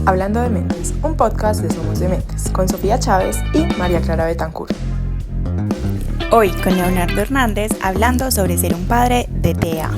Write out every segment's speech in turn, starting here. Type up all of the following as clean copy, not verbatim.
Hablando de Mentes, un podcast de Somos de Mentes, con Sofía Chávez y María Clara Betancourt. Hoy con Leonardo Hernández hablando sobre ser un padre de TEA.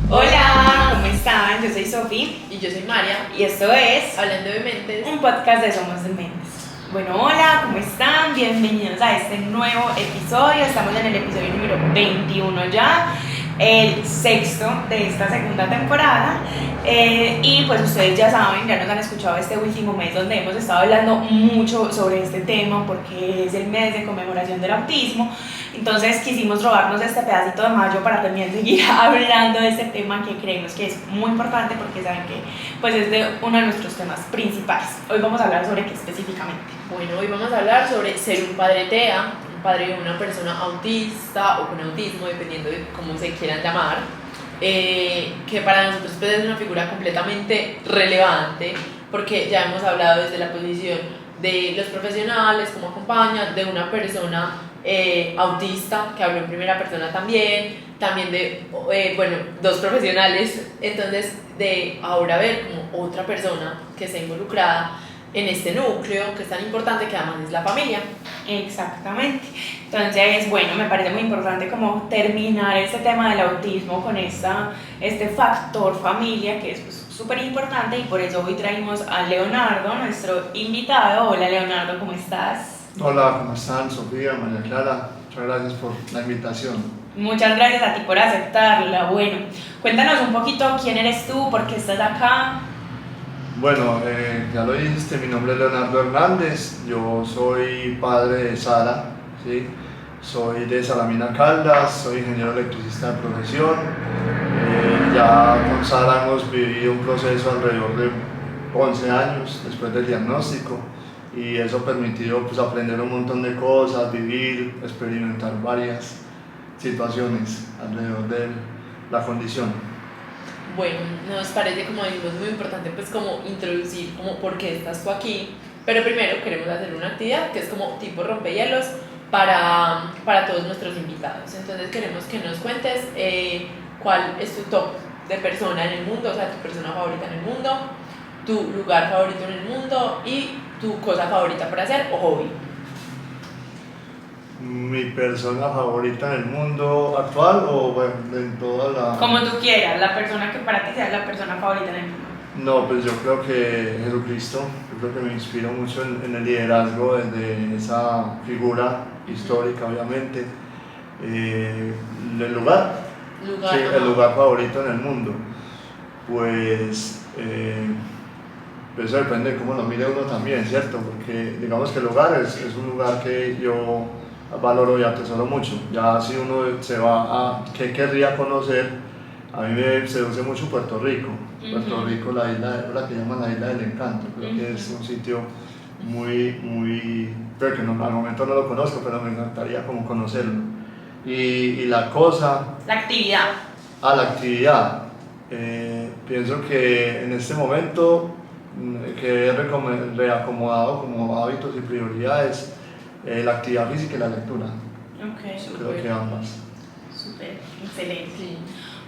Hola, ¿cómo están? Yo soy Sofi y yo soy María y esto es Hablando de Mentes, un podcast de Somos de Mentes. Bueno, hola, ¿cómo están? Bienvenidos a este nuevo episodio. Estamos en el episodio número 21 ya, el sexto de esta segunda temporada. Y pues ustedes ya saben, ya nos han escuchado este último mes donde hemos estado hablando mucho sobre este tema porque es el mes de conmemoración del autismo. Entonces quisimos robarnos este pedacito de mayo para también seguir hablando de este tema que creemos que es muy importante porque saben que pues es de uno de nuestros temas principales. Hoy vamos a hablar sobre qué específicamente. Bueno, hoy vamos a hablar sobre ser un padre TEA, un padre de una persona autista o con autismo, dependiendo de cómo se quieran llamar, que para nosotros pues, es una figura completamente relevante porque ya hemos hablado desde la posición de los profesionales, cómo acompaña, de una persona autista que habló en primera persona también de, dos profesionales, entonces de ahora ver como otra persona que está involucrada en este núcleo que es tan importante que además es la familia. Exactamente. Entonces, bueno, me parece muy importante como terminar este tema del autismo con este factor familia que es súper importante y por eso hoy traímos a Leonardo, nuestro invitado. Hola Leonardo, ¿cómo estás? Hola, ¿cómo están? Sofía, María Clara, muchas gracias por la invitación. Muchas gracias a ti por aceptarla. Bueno, cuéntanos un poquito quién eres tú, por qué estás acá. Bueno, ya lo dijiste, mi nombre es Leonardo Hernández, yo soy padre de Sara, ¿sí? Soy de Salamina Caldas, soy ingeniero electricista de profesión. Ya con Sara hemos vivido un proceso alrededor de 11 años después del diagnóstico y eso ha permitido pues, aprender un montón de cosas, vivir, experimentar varias situaciones alrededor de la condición. Bueno, nos parece, como dijimos, muy importante pues como introducir como por qué estás tú aquí, pero primero queremos hacer una actividad que es como tipo rompehielos para todos nuestros invitados. Entonces queremos que nos cuentes cuál es tu top de persona en el mundo, o sea, tu persona favorita en el mundo, tu lugar favorito en el mundo y tu cosa favorita para hacer o hobby. Mi persona favorita en el mundo actual o bueno, en toda la... Como tú quieras, la persona que para ti sea la persona favorita en el mundo. No, pues yo creo que Jesucristo, yo creo que me inspiro mucho en el liderazgo desde esa figura histórica, obviamente. El lugar, sí, el lugar favorito en el mundo, pues eso depende de cómo lo mire uno también, ¿cierto? Porque digamos que el lugar es un lugar que yo valoro y atesoro mucho. Ya si uno se va a qué querría conocer, a mí me seduce mucho Puerto Rico. Puerto Rico, la que llaman la isla del encanto, creo que es un sitio muy, creo que no, al momento no lo conozco, pero me encantaría como conocerlo. Y la cosa... La actividad. La actividad. Pienso que en este momento que he reacomodado como hábitos y prioridades la actividad física y la lectura. Okay. Creo que ambas. Súper, excelente. Sí.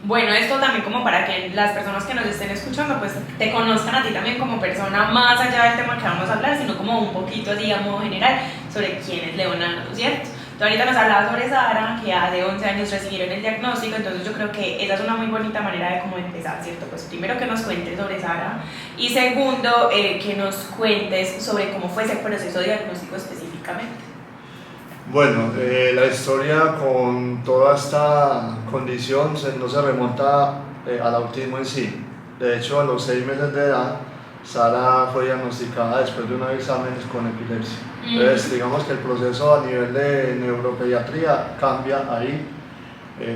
Bueno, esto también como para que las personas que nos estén escuchando pues te conozcan a ti también como persona, más allá del tema que vamos a hablar, sino como un poquito así a modo general sobre quién es Leonardo, ¿cierto? Tú ahorita nos hablabas sobre Sara, que hace 11 años recibieron el diagnóstico, entonces yo creo que esa es una muy bonita manera de cómo empezar, ¿cierto? Pues primero que nos cuentes sobre Sara y segundo que nos cuentes sobre cómo fue ese proceso de diagnóstico específicamente. Bueno, la historia con toda esta condición no se remonta al autismo en sí. De hecho, a los 6 meses de edad, Sara fue diagnosticada después de unos exámenes con epilepsia. Entonces, digamos que el proceso a nivel de neuropediatría cambia ahí,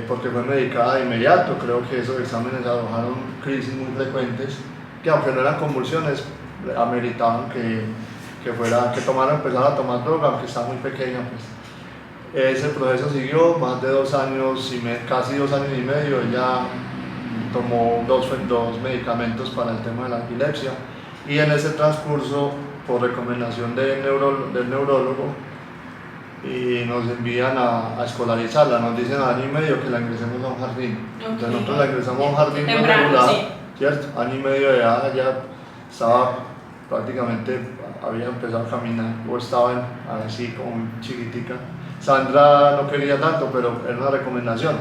porque fue medicada de inmediato. Creo que esos exámenes arrojaron crisis muy frecuentes, que aunque no eran convulsiones, ameritaban que empezara a tomar droga, aunque estaba muy pequeña. Pues. Ese proceso siguió más de 2 años, casi 2 años y medio. Ella tomó dos medicamentos para el tema de la epilepsia y en ese transcurso, por recomendación del neurólogo, y nos envían a escolarizarla, nos dicen a año y medio que la ingresemos a un jardín. Okay. Entonces nosotros la ingresamos a un jardín temprano, regular, sí. ¿cierto? Año y medio de edad, ya estaba prácticamente, había empezado a caminar, o estaba así como chiquitica. Sandra no quería tanto, pero era una recomendación.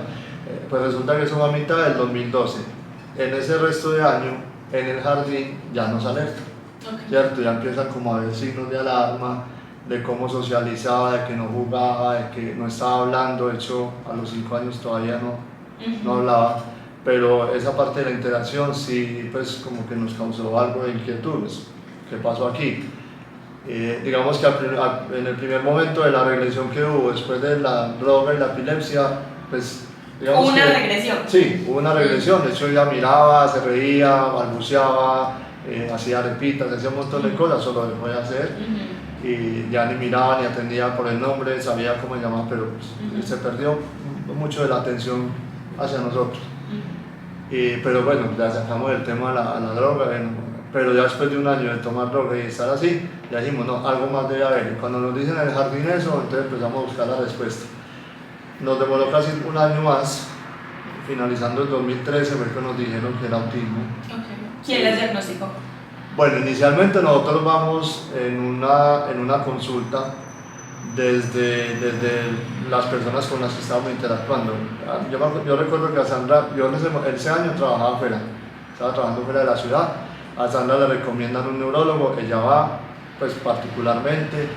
Pues resulta que eso fue a mitad del 2012. En ese resto de año, en el jardín, ya nos alerta, ¿cierto? Ya empiezan como a haber signos de alarma, de cómo socializaba, de que no jugaba, de que no estaba hablando. De hecho, a los 5 años todavía no hablaba, pero esa parte de la interacción sí, pues como que nos causó algo de inquietudes. ¿Qué pasó aquí? Digamos que en el primer momento de la regresión que hubo después de la droga y la epilepsia, pues digamos ¿Hubo una regresión? Sí, hubo una regresión. De hecho ella miraba, se reía, balbuceaba, hacía repitas, hacía un montón de cosas, solo dejó de hacer. Y ya ni miraba ni atendía por el nombre, sabía cómo llamaba, pero pues, se perdió mucho de la atención hacia nosotros. Pero bueno, ya sacamos el tema a la droga, pero ya después de un año de tomar droga y estar así, ya dijimos, no, algo más debe haber. Y cuando nos dicen en el jardín eso, entonces empezamos a buscar la respuesta. Nos demoró casi un año más, finalizando el 2013 fue que nos dijeron que era autismo. ¿Quién les diagnosticó? Bueno, inicialmente nosotros vamos en una consulta desde las personas con las que estábamos interactuando. Yo recuerdo que a Sandra, yo en ese año trabajaba afuera, estaba trabajando fuera de la ciudad. A Sandra le recomiendan un neurólogo, ella va, pues particularmente,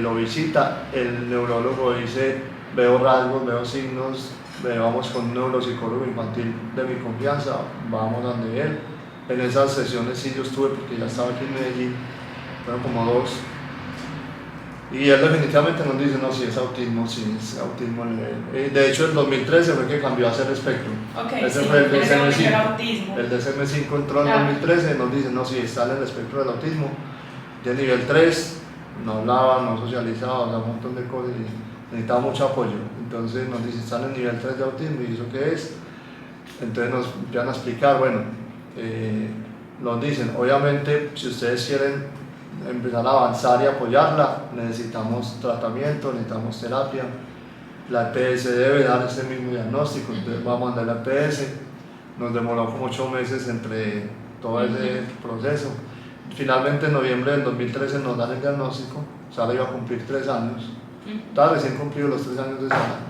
lo visita, el neurólogo dice, veo rasgos, veo signos, vamos con un neuropsicólogo infantil de mi confianza, vamos donde él. En esas sesiones sí yo estuve porque ya estaba aquí en Medellín, fueron como 2. Y él definitivamente nos dice, no, sí es autismo leve. De hecho, el 2013 fue que cambió a ser espectro. Ese fue el DSM-5. El DSM-5 entró en 2013 y nos dice, no, sí está en el espectro del autismo. De nivel 3, no hablaba, no socializaba, o sea, un montón de cosas y necesitaba mucho apoyo. Entonces nos dice, está en el nivel 3 de autismo, ¿y eso qué es? Entonces nos empiezan a explicar, bueno, nos dicen, obviamente, si ustedes quieren empezar a avanzar y apoyarla, necesitamos tratamiento, necesitamos terapia. La EPS debe dar ese mismo diagnóstico, entonces vamos a mandar la EPS. Nos demoró como 8 meses entre todo ese proceso. Finalmente en noviembre del 2013 nos dan el diagnóstico. Sara iba a cumplir 3 años, estaba recién cumplido los 3 años de Sara,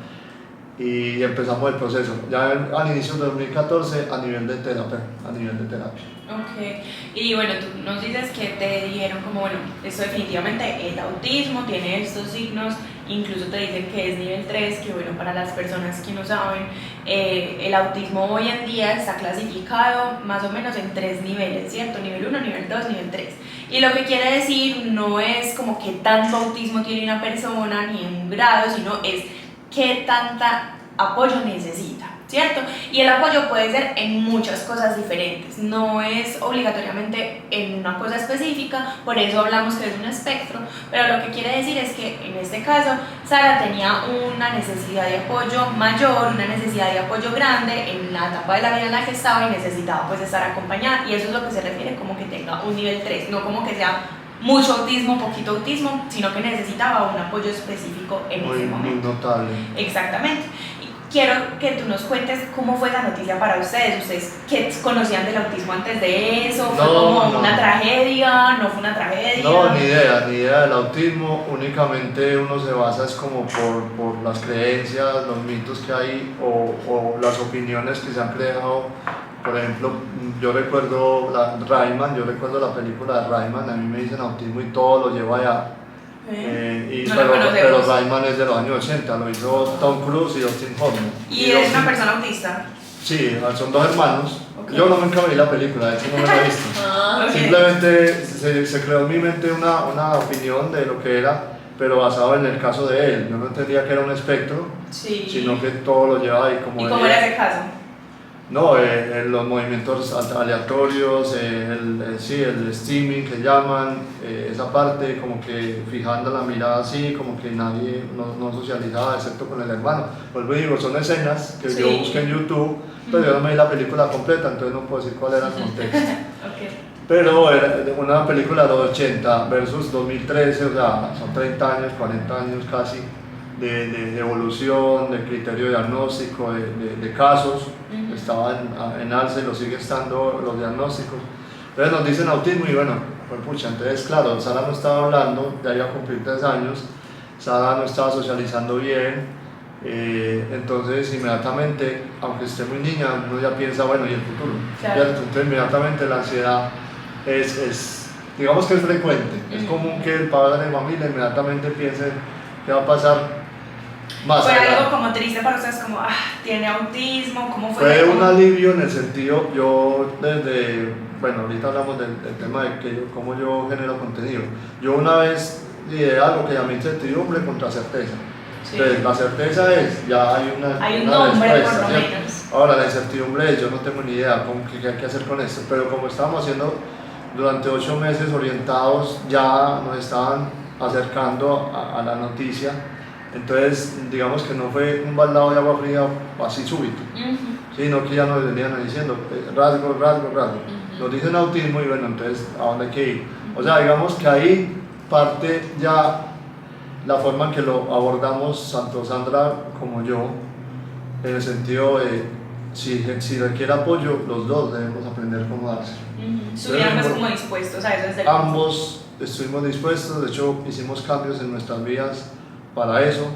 y empezamos el proceso ya al inicio de 2014 a nivel de terapia. Ok, y bueno, tú nos dices que te dijeron como, bueno, esto definitivamente el autismo tiene estos signos, incluso te dicen que es nivel 3, que bueno, para las personas que no saben, el autismo hoy en día está clasificado más o menos en 3 niveles, ¿cierto? Nivel 1, nivel 2, nivel 3. Y lo que quiere decir no es como que tanto autismo tiene una persona ni en un grado, sino es qué tanta apoyo necesita, ¿cierto? Y el apoyo puede ser en muchas cosas diferentes, no es obligatoriamente en una cosa específica, por eso hablamos que es un espectro, pero lo que quiere decir es que en este caso Sara tenía una necesidad de apoyo mayor, una necesidad de apoyo grande en la etapa de la vida en la que estaba y necesitaba pues estar acompañada, y eso es lo que se refiere como que tenga un nivel 3, no como que sea mucho autismo, poquito autismo, sino que necesitaba un apoyo específico en ese momento. Muy notable. Exactamente. Quiero que tú nos cuentes cómo fue la noticia para ustedes. ¿Ustedes qué conocían del autismo antes de eso? ¿Fue como una tragedia? ¿No fue una tragedia? No, ni idea del autismo. Únicamente uno se basa es como por las creencias, los mitos que hay o las opiniones que se han creado. Por ejemplo, yo recuerdo la película de Rayman, a mí me dicen autismo y todo lo llevo allá. Pero Rayman es de los años 80, lo hizo Tom Cruise y Dustin Hoffman. ¿Y es una persona autista? Sí, son 2 hermanos. Okay. Yo no me vi la película, de hecho no me la he visto. Okay. Simplemente se creó en mi mente una opinión de lo que era, pero basado en el caso de él. Yo no entendía que era un espectro, sino que todo lo llevaba ahí como... ¿Y cómo era ese caso? No, los movimientos aleatorios, el steaming que llaman, esa parte como que fijando la mirada así, como que nadie no socializaba excepto con el hermano. Vuelvo y digo, son escenas que yo busqué en YouTube, pero yo no me vi la película completa, entonces no puedo decir cuál era el contexto. Okay. Pero era una película de los 80 versus 2013, o sea, son 30 años, 40 años casi. De evolución, de criterio diagnóstico, de casos, estaba en alza y lo sigue estando los diagnósticos. Entonces nos dicen autismo y bueno, pues pucha, entonces claro, Sara no estaba hablando, ya iba a cumplir 3 años, Sara no estaba socializando bien, entonces inmediatamente, aunque esté muy niña, uno ya piensa, bueno, ¿y el futuro? Claro. Entonces inmediatamente la ansiedad digamos que es frecuente, es común que el padre de familia inmediatamente piense qué va a pasar más ¿Fue adelante. algo como triste para ustedes, como, tiene autismo? ¿Cómo fue? Fue un alivio en el sentido, yo bueno, ahorita hablamos del tema de cómo yo genero contenido. Yo una vez ideé algo que llamé incertidumbre contra certeza. Sí. Entonces, la certeza es, ya hay un una nombre respuesta, por lo ¿cierto? menos. Ahora, la incertidumbre es, yo no tengo ni idea qué hay que hacer con esto, pero como estábamos haciendo durante 8 meses orientados, ya nos estaban acercando a la noticia. Entonces, digamos que no fue un baldado de agua fría así súbito, sino que ya nos venían diciendo rasgo. Nos dicen autismo y bueno, entonces, ¿a dónde hay que ir? O sea, digamos que ahí parte ya la forma en que lo abordamos tanto Sandra como yo, en el sentido de si requiere apoyo, los dos debemos aprender cómo dárselo. Estuvieron más como dispuestos a eso desde el Ambos estuvimos dispuestos, de hecho hicimos cambios en nuestras vidas para eso,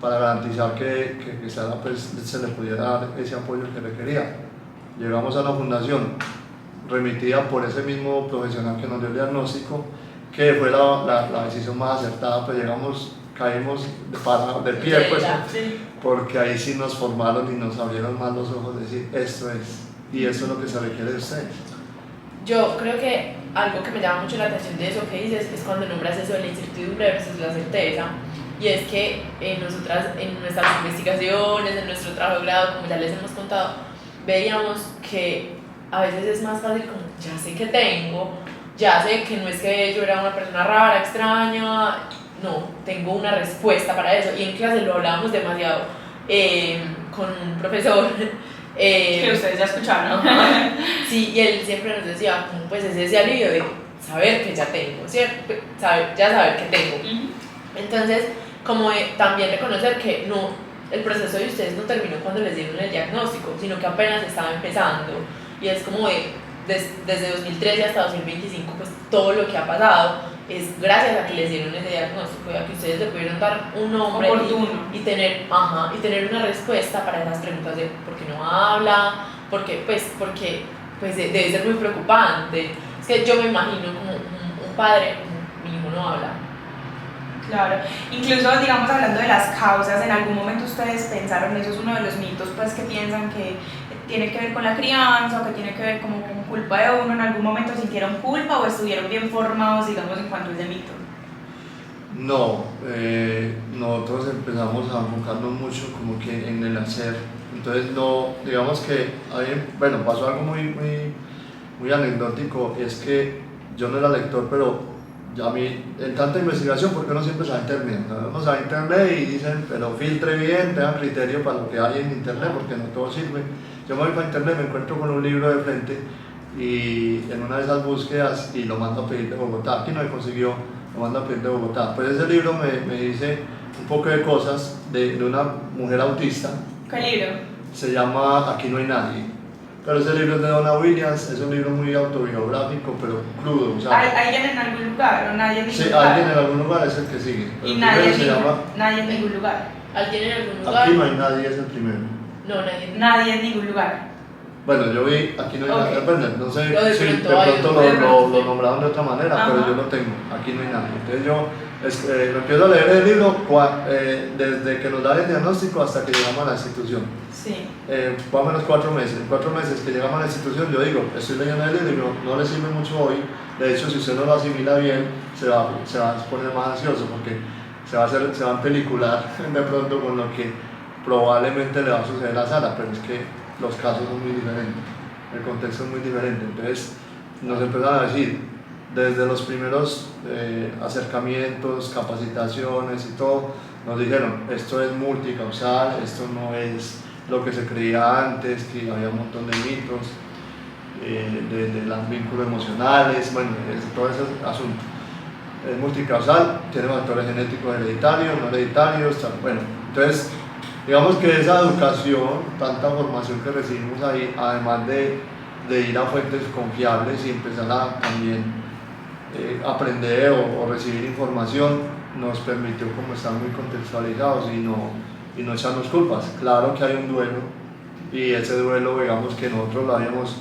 para garantizar que Sara pues, se le pudiera dar ese apoyo que requería. Llegamos a una fundación remitida por ese mismo profesional que nos dio el diagnóstico, que fue la decisión más acertada, pues caímos de pie, pues, Sí. porque ahí sí nos formaron y nos abrieron más los ojos, decir, esto es, y eso es lo que se requiere de ustedes. Yo creo que algo que me llama mucho la atención de eso que dices es cuando nombras eso de la incertidumbre versus la certeza. Y es que nosotras en nuestras investigaciones, en nuestro trabajo de grado, como ya les hemos contado, veíamos que a veces es más fácil como, ya sé que tengo, ya sé que no es que yo era una persona rara, extraña, no, tengo una respuesta para eso. Y en clase lo hablábamos demasiado con un profesor. Que ustedes ya escucharon. Sí, y él siempre nos decía, pues es ese alivio de saber que ya tengo, ¿cierto? Saber que tengo. Entonces, como también reconocer que no, el proceso de ustedes no terminó cuando les dieron el diagnóstico, sino que apenas estaba empezando. Y es como desde 2013 hasta 2025, pues todo lo que ha pasado es gracias a que les dieron ese diagnóstico y a que ustedes le pudieron dar un nombre y tener una respuesta para esas preguntas de por qué no habla, porque debe ser muy preocupante. Es que yo me imagino como un padre, mi hijo no habla. Claro, incluso digamos hablando de las causas, en algún momento ustedes pensaron, eso es uno de los mitos pues que piensan que tiene que ver con la crianza o que tiene que ver como con culpa de uno, en algún momento sintieron culpa o estuvieron bien formados digamos en cuanto a ese mito. No, nosotros empezamos a enfocarnos mucho como que en el hacer, entonces no, digamos que pasó algo muy anecdótico, es que yo no era lector, pero a mí, en tanta investigación, porque uno siempre sabe internet, ¿no? Uno sabe internet y dicen, pero filtre bien, tenga criterio para lo que hay en internet, porque no todo sirve. Yo me voy para internet, me encuentro con un libro de frente y en una de esas búsquedas y lo mando a pedir de Bogotá, aquí no me consiguió, lo mando a pedir de Bogotá. Pues ese libro me dice un poco de cosas de una mujer autista. ¿Qué libro? Se llama Aquí no hay nadie. Pero ese libro es de Donna Williams, es un libro muy autobiográfico, pero crudo. O sea, ¿Alguien en algún lugar o nadie en ningún sí, lugar? alguien en algún lugar es el que sigue. Y el nadie primero se llama en ningún lugar. ¿Alguien en algún lugar? Aquí no hay nadie, es el primero. No, nadie. Nadie en ningún lugar. Bueno, yo vi Aquí no hay nadie, no sé Lo si de pronto pronto lo nombraron de otra manera, Ajá. pero yo lo tengo, Aquí no hay nadie. Entonces yo lo empiezo a leer el libro desde que nos da el diagnóstico hasta que llegamos a la institución. Sí. Más o menos 4 meses. En 4 meses que llegamos a la institución, yo digo, estoy leyendo el libro y no le sirve mucho hoy. De hecho, si usted no lo asimila bien, se va a poner más ansioso porque se va a empelicular de pronto con lo que probablemente le va a suceder a Sara, pero es que los casos son muy diferentes, el contexto es muy diferente. Entonces, nos empezaron a decir, desde los primeros acercamientos, capacitaciones y todo, nos dijeron, esto es multicausal, esto no es lo que se creía antes, que había un montón de mitos, de los vínculos emocionales, bueno, todo ese asunto. Es multicausal, tiene factores genéticos hereditarios, no hereditarios, bueno, entonces digamos que esa educación, tanta formación que recibimos ahí, además de de ir a fuentes confiables y empezar a también aprender o recibir información, nos permitió como estar muy contextualizados y no echarnos culpas. Claro que hay un duelo, y ese duelo, digamos que nosotros lo habíamos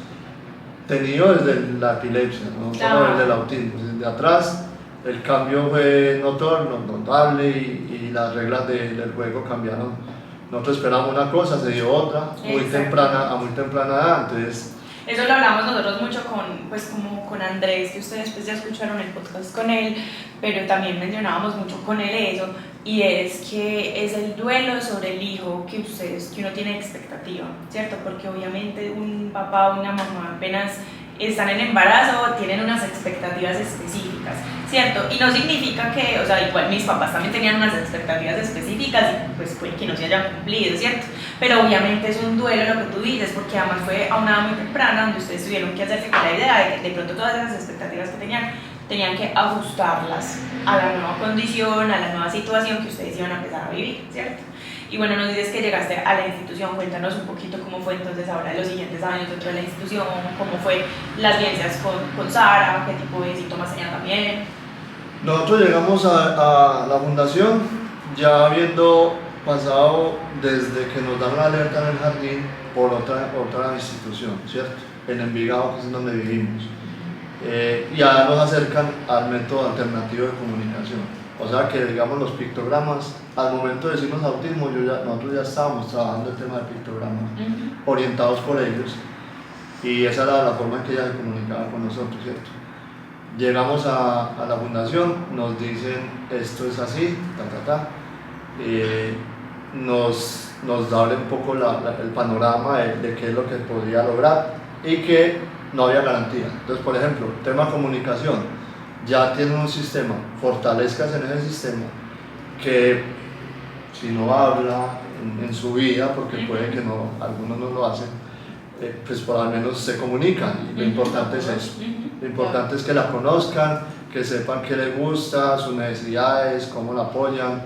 tenido desde la epilepsia, no solo desde el autismo, desde atrás. El cambio fue notable y las reglas del juego cambiaron. Nosotros esperamos una cosa, se dio otra, a muy temprana edad, entonces... Eso lo hablamos nosotros mucho con Andrés, que ustedes pues ya escucharon el podcast con él, pero también mencionábamos mucho con él eso, y es que es el duelo sobre el hijo que uno tiene expectativa, ¿cierto? Porque obviamente un papá o una mamá apenas están en embarazo, tienen unas expectativas específicas, ¿cierto? Y no significa que, o sea, igual mis papás también tenían unas expectativas específicas y pues puede que no se hayan cumplido, ¿cierto? Pero obviamente es un duelo lo que tú dices, porque además fue a una edad muy temprana donde ustedes tuvieron que hacerse con la idea de que de pronto todas esas expectativas que tenían que ajustarlas a la nueva condición, a la nueva situación que ustedes iban a empezar a vivir, ¿cierto? Y bueno, nos dices que llegaste a la institución, cuéntanos un poquito cómo fue entonces ahora los siguientes años dentro de la institución, cómo fue las vivencias con Sara, qué tipo de síntomas tenían también. Nosotros llegamos a la fundación ya habiendo pasado desde que nos dan la alerta en el jardín por otra institución, ¿cierto? En Envigado, que es donde vivimos. Ya nos acercan al método alternativo de comunicación. O sea que, digamos, los pictogramas, al momento de decirnos autismo, nosotros ya estábamos trabajando el tema de pictogramas, orientados por ellos, y esa era la forma en que ella se comunicaba con nosotros, ¿cierto? Llegamos a la fundación, nos dicen esto es así, nos abre un poco el panorama de qué es lo que podría lograr y que no había garantía. Entonces, por ejemplo, tema comunicación. Ya tienen un sistema, fortalezcas en ese sistema, que si no habla en su vida, porque puede que algunos no lo hacen, pues por lo menos se comunican, y lo importante es eso. Lo importante es que la conozcan, que sepan qué les gusta, sus necesidades, cómo la apoyan,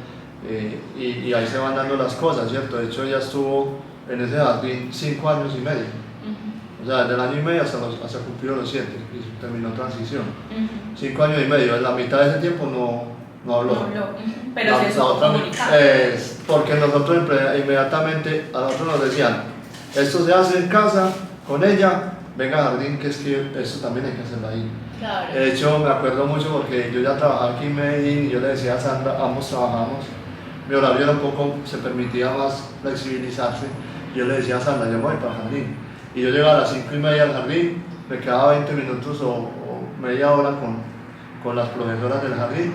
y ahí se van dando las cosas, ¿cierto? De hecho, ella estuvo en ese jardín 5 años y medio. O sea, desde el año y medio hasta cumplir los 7, y terminó transición. 5 años y medio, en la mitad de ese tiempo no habló. Pero se supo comunicar. Porque nosotros inmediatamente, a nosotros nos decían, esto se hace en casa, con ella, venga al jardín, que es que esto también hay que hacerlo ahí. Claro. De hecho, me acuerdo mucho porque yo ya trabajaba aquí en Medellín y yo le decía a Sandra, ambos trabajamos, mi horario era un poco, se permitía más flexibilizarse, yo le decía a Sandra, yo me voy para el jardín. Y yo llegaba a las 5:30 al jardín, me quedaba 20 minutos o media hora con las profesoras del jardín,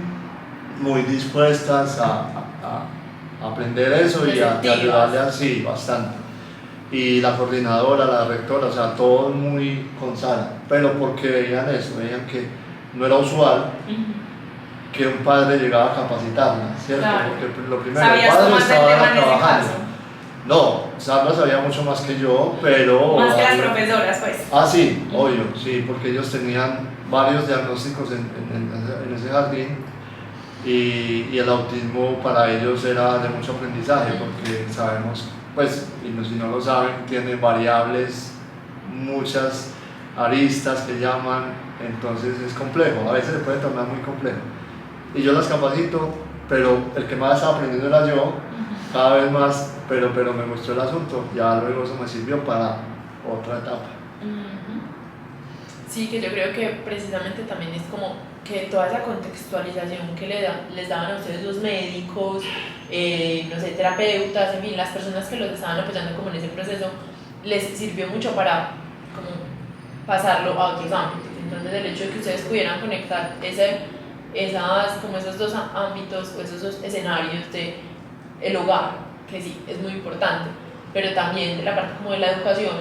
muy dispuestas a aprender eso y a ayudarle así bastante. Y la coordinadora, la rectora, o sea, todos muy con Sara, pero porque veían eso, veían que no era usual que un padre llegaba a capacitarla, ¿cierto? Claro. Porque lo primero, el padre estaba trabajando. No, Sandra sabía mucho más que yo, pero... Más que las profesoras, pues. Ah, sí, obvio, sí, porque ellos tenían varios diagnósticos en ese jardín y el autismo para ellos era de mucho aprendizaje, porque sabemos, pues, y si no lo saben, tiene variables, muchas aristas que llaman, entonces es complejo, a veces se puede tornar muy complejo. Y yo las capacito, pero el que más estaba aprendiendo era yo, cada vez más, pero me gustó el asunto, ya luego eso me sirvió para otra etapa. Sí, que yo creo que precisamente también es como que toda esa contextualización que les daban a ustedes los médicos, no sé, terapeutas, en fin, las personas que los estaban apoyando como en ese proceso, les sirvió mucho para como pasarlo a otros ámbitos. Entonces el hecho de que ustedes pudieran conectar esos dos ámbitos o esos dos escenarios de el hogar, que sí, es muy importante, pero también de la parte como de la educación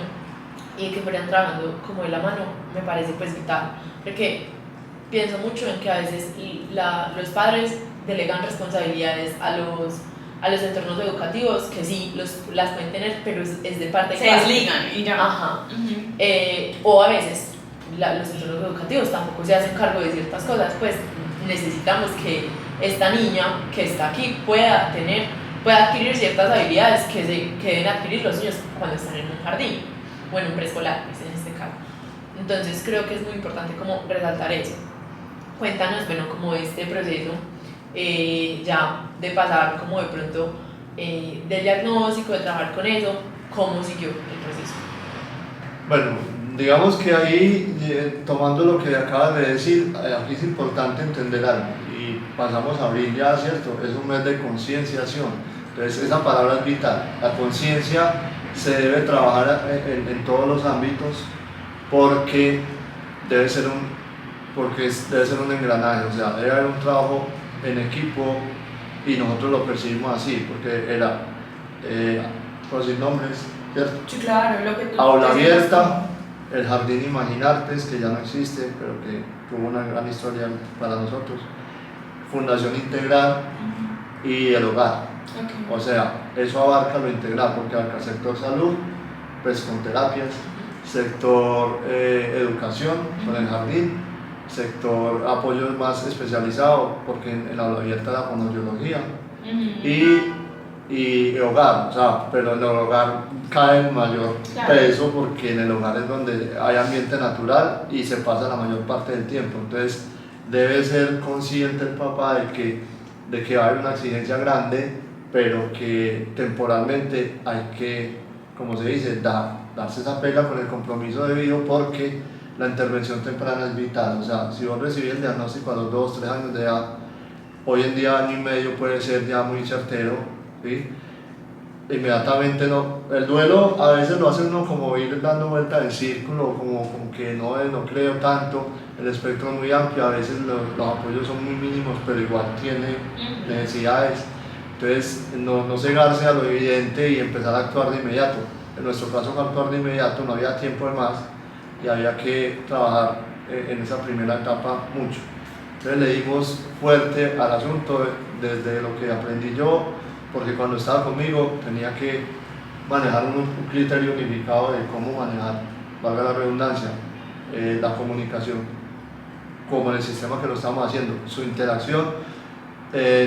y de que fueran trabajando como de la mano, me parece pues vital, porque pienso mucho en que a veces los padres delegan responsabilidades a los entornos educativos, que sí, las pueden tener, pero es de parte de se desligan y ya. Ajá. O a veces los entornos educativos tampoco se hacen cargo de ciertas cosas, pues necesitamos que esta niña que está aquí pueda adquirir ciertas habilidades que deben adquirir los niños cuando están en un jardín o en un preescolar, pues en este musical. Entonces creo que es muy importante como resaltar eso. Cuéntanos, bueno, como este proceso ya de pasar como de pronto del diagnóstico, de trabajar con eso, ¿cómo siguió el proceso? Bueno, digamos que ahí, tomando lo que acabas de decir, aquí es importante entender algo y pasamos a abril ya, ¿cierto? Es un mes de concienciación, entonces esa palabra es vital. La conciencia se debe trabajar en todos los ámbitos porque debe ser un engranaje, o sea, debe haber un trabajo en equipo y nosotros lo percibimos así, porque era, por decir nombres, ¿cierto? Sí, claro, lo que tú Aula decías. Abierta, el Jardín Imaginartes, que ya no existe, pero que tuvo una gran historia para nosotros, Fundación Integral y el Hogar. Okay. O sea, eso abarca lo integral, porque abarca sector salud, pues con terapias, sector educación, con el jardín, sector apoyo más especializado, porque en la aula abierta la fonoaudiología, y hogar, o sea, pero en el hogar cae el mayor peso porque en el hogar es donde hay ambiente natural y se pasa la mayor parte del tiempo. Entonces debe ser consciente el papá de que va a haber una exigencia grande, pero que temporalmente hay que, como se dice, darse esa pega con el compromiso debido, porque la intervención temprana es vital. O sea, si vos recibís el diagnóstico a los 2, 3 años de edad, hoy en día año y medio puede ser ya muy certero, ¿sí? Inmediatamente no, el duelo a veces lo hace uno como ir dando vueltas en círculo, como que no creo tanto, el espectro es muy amplio, a veces los apoyos son muy mínimos, pero igual tiene necesidades. Entonces no cegarse a lo evidente y empezar a actuar de inmediato. En nuestro caso fue actuar de inmediato, no había tiempo de más y había que trabajar en esa primera etapa mucho. Entonces le dimos fuerte al asunto desde lo que aprendí yo, porque cuando estaba conmigo tenía que manejar un criterio unificado de cómo manejar, valga la redundancia, la comunicación, como en el sistema que lo estamos haciendo, su interacción.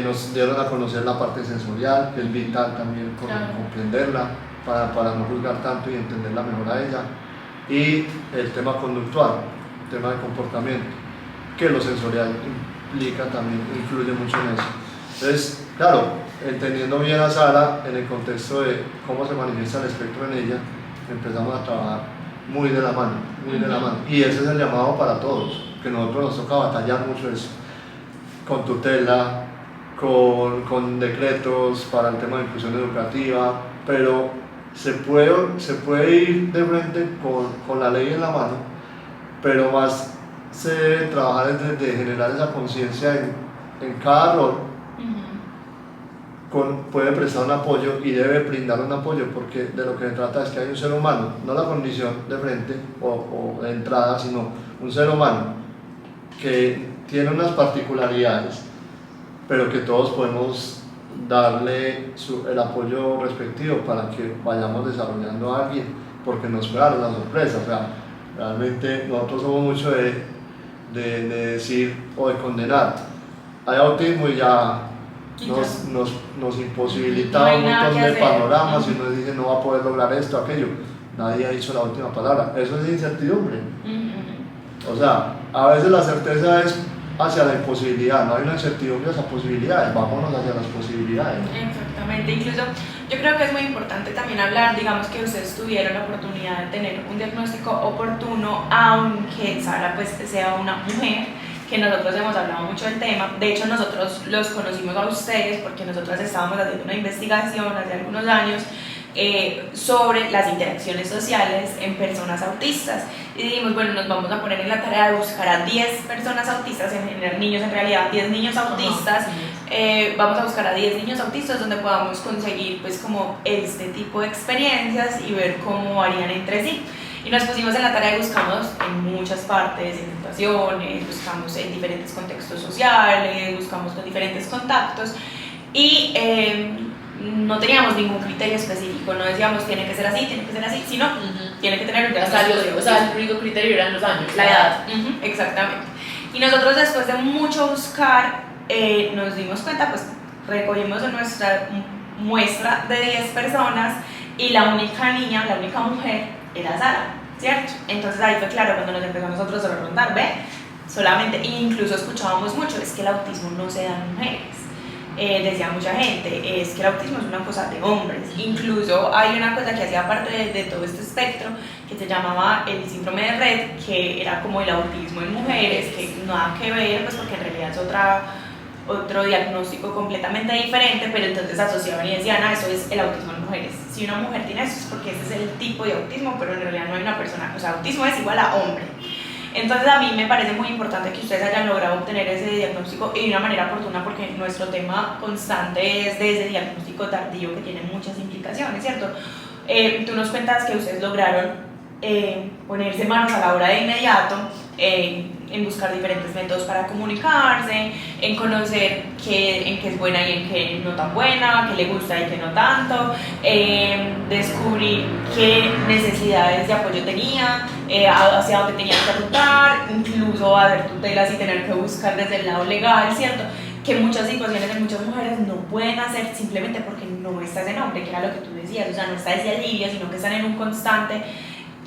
Nos dieron a conocer la parte sensorial, que es vital también comprenderla para no juzgar tanto y entenderla mejor a ella, y el tema conductual, el tema de comportamiento, que lo sensorial implica también, influye mucho en eso. Entonces, claro, entendiendo bien a Sara en el contexto de cómo se manifiesta el espectro en ella, empezamos a trabajar muy de la mano, y ese es el llamado para todos, que nosotros nos toca batallar mucho eso, con tutela, con decretos para el tema de inclusión educativa, pero se puede ir de frente con la ley en la mano, pero más se debe trabajar desde generar esa conciencia en cada rol. Puede prestar un apoyo y debe brindar un apoyo, porque de lo que se trata es que hay un ser humano, no la condición de frente o de entrada, sino un ser humano que tiene unas particularidades, pero que todos podemos darle el apoyo respectivo para que vayamos desarrollando a alguien, porque nos puede dar una sorpresa. O sea, realmente nosotros somos mucho de decir o de condenar. Hay autismo y ya nos imposibilita un montón de panoramas, y uno dice no va a poder lograr esto, aquello. Nadie ha dicho la última palabra. Eso es incertidumbre. O sea, a veces la certeza es hacia la imposibilidad, no hay una incertidumbre hacia posibilidades, vámonos hacia las posibilidades. Exactamente, incluso yo creo que es muy importante también hablar, digamos que ustedes tuvieron la oportunidad de tener un diagnóstico oportuno, aunque Sara pues sea una mujer, que nosotros hemos hablado mucho del tema. De hecho, nosotros los conocimos a ustedes porque nosotros estábamos haciendo una investigación hace algunos años sobre las interacciones sociales en personas autistas, y dijimos, bueno, nos vamos a poner en la tarea de buscar a 10 personas autistas, en general niños, en realidad 10 niños autistas. Vamos a buscar a 10 niños autistas donde podamos conseguir pues como este tipo de experiencias y ver cómo varían entre sí. Y nos pusimos en la tarea y buscamos en muchas partes, en situaciones, buscamos en diferentes contextos sociales, buscamos con diferentes contactos, y no teníamos ningún criterio específico, no decíamos tiene que ser así, sino tiene que tener un diagnóstico de autismo. O sea, el único criterio eran los años, la edad. Exactamente. Y nosotros, después de mucho buscar, nos dimos cuenta, pues recogimos en nuestra muestra de 10 personas, y la única niña, la única mujer era Sara. ¿cierto? Entonces ahí fue claro cuando nos empezó a nosotros a preguntar, ¿ve? Solamente, e incluso escuchábamos mucho, es que el autismo no se da en mujeres. Decía mucha gente, es que el autismo es una cosa de hombres. Incluso hay una cosa que hacía parte de todo este espectro que se llamaba el síndrome de Rett, que era como el autismo en mujeres, que nada que ver, pues porque en realidad es otro diagnóstico completamente diferente, pero entonces asociaban y decían, eso es el autismo en mujeres. Si una mujer tiene eso es porque ese es el tipo de autismo, pero en realidad no hay una persona, o sea, autismo es igual a hombre. Entonces a mí me parece muy importante que ustedes hayan logrado obtener ese diagnóstico y de una manera oportuna, porque nuestro tema constante es de ese diagnóstico tardío que tiene muchas implicaciones, ¿cierto? Tú nos cuentas que ustedes lograron ponerse manos a la obra de inmediato, en buscar diferentes métodos para comunicarse, en conocer en qué es buena y en qué no tan buena, qué le gusta y qué no tanto, descubrir qué necesidades de apoyo tenía, hacia dónde tenía que rutar, incluso hacer tutelas y tener que buscar desde el lado legal, ¿cierto? Que muchas situaciones de muchas mujeres no pueden hacer simplemente porque no está ese nombre, que era lo que tú decías, o sea, no está ese alivio, sino que están en un constante.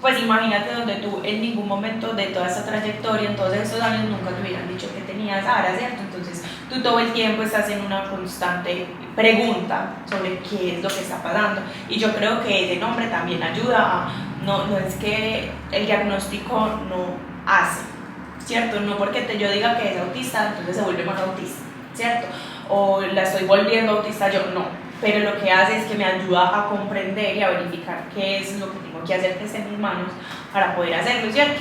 Pues imagínate donde tú en ningún momento de toda esta trayectoria, en todos estos años, nunca te hubieran dicho que tenías ARA, ¿cierto? Entonces tú todo el tiempo estás en una constante pregunta sobre qué es lo que está pasando. Y yo creo que ese nombre también ayuda a, no es que el diagnóstico no hace, ¿cierto? No porque yo diga que es autista, entonces se vuelve más autista, ¿cierto? O la estoy volviendo autista yo, no. Pero lo que hace es que me ayuda a comprender y a verificar qué es lo que tengo que hacer que esté en mis manos para poder hacerlo, ¿cierto?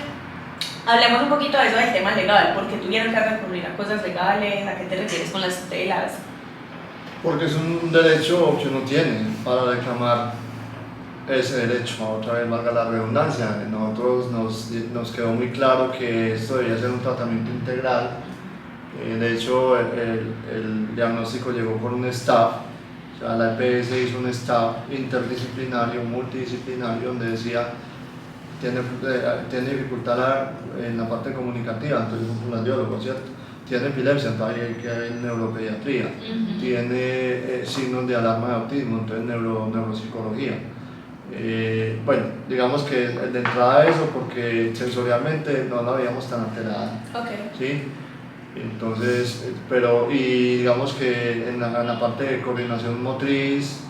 Hablemos un poquito de eso del tema legal, porque tuvieron que recurrir a cosas legales, ¿a qué te refieres con las tutelas? Porque es un derecho que uno tiene para reclamar ese derecho. Otra vez, valga la redundancia, nosotros nos quedó muy claro que esto debía ser un tratamiento integral. De hecho, el diagnóstico llegó con un staff. O sea, la EPS hizo un staff interdisciplinario, multidisciplinario, donde decía tiene dificultad en la parte comunicativa, entonces es un radiólogo, ¿cierto? Tiene epilepsia, entonces hay que ver neuropediatría. Tiene signos de alarma de autismo, entonces neuropsicología. Bueno, digamos que de entrada eso, porque sensorialmente no la veíamos tan alterada. Okay. ¿Sí? Entonces, y digamos que en la parte de coordinación motriz,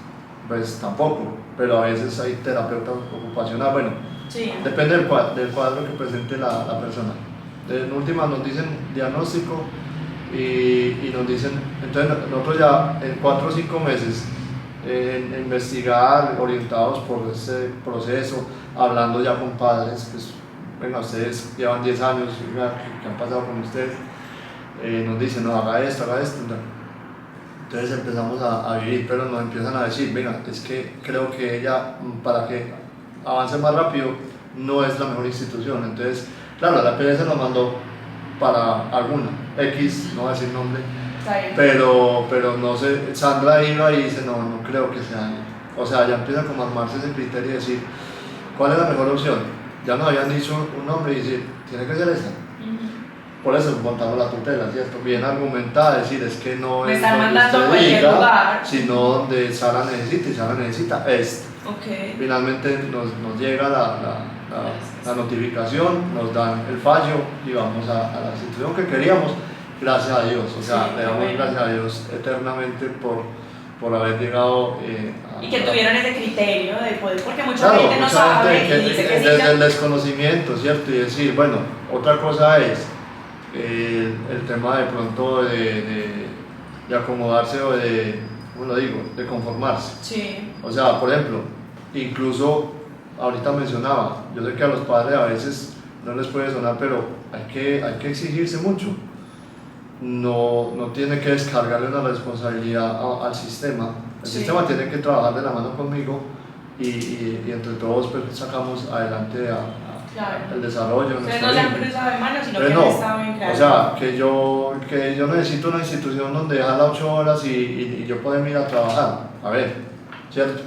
pues tampoco, pero a veces hay terapeuta ocupacional, bueno, sí. Depende del cuadro que presente la persona. En última nos dicen diagnóstico y nos dicen, entonces nosotros ya en 4 o 5 meses investigar, orientados por ese proceso, hablando ya con padres, pues, venga, ustedes llevan 10 años, ¿qué han pasado con ustedes? Nos dicen, no, haga esto. Entonces empezamos a vivir, pero nos empiezan a decir, venga, es que creo que ella, para que avance más rápido, no es la mejor institución. Entonces, claro, la PDS nos mandó para alguna, X, no voy a decir nombre, pero no sé, Sandra iba y dice, no creo que sea ella. O sea, ya empieza como a armarse ese criterio y decir, ¿cuál es la mejor opción? Ya nos habían dicho un nombre y decir, tiene que ser esa. Por eso montamos la tutela, ¿cierto? Bien argumentada, decir, es que no es donde usted diga, sino donde Sara necesita, y Sara necesita esto. Okay. Finalmente nos llega la notificación, nos dan el fallo y vamos a la institución que queríamos, gracias a Dios. O sea, sí, le damos gracias a Dios eternamente por haber llegado y que tuvieron ese criterio de poder, porque mucha gente no sabe y dice que sí, desde el desconocimiento, ¿cierto? Y decir, bueno, otra cosa es el tema de pronto de acomodarse o ¿cómo lo digo?, de conformarse. Sí. O sea, por ejemplo, incluso ahorita mencionaba, yo sé que a los padres a veces no les puede sonar, pero hay que exigirse mucho. No tiene que descargarle una responsabilidad al sistema. El sistema tiene que trabajar de la mano conmigo y entre todos pues, sacamos adelante el desarrollo. Ustedes no se han cruzado de manos, sino que no, han estado en clase. O sea, que yo necesito una institución donde dejarla 8 horas y yo pueda ir a trabajar. A ver, ¿cierto?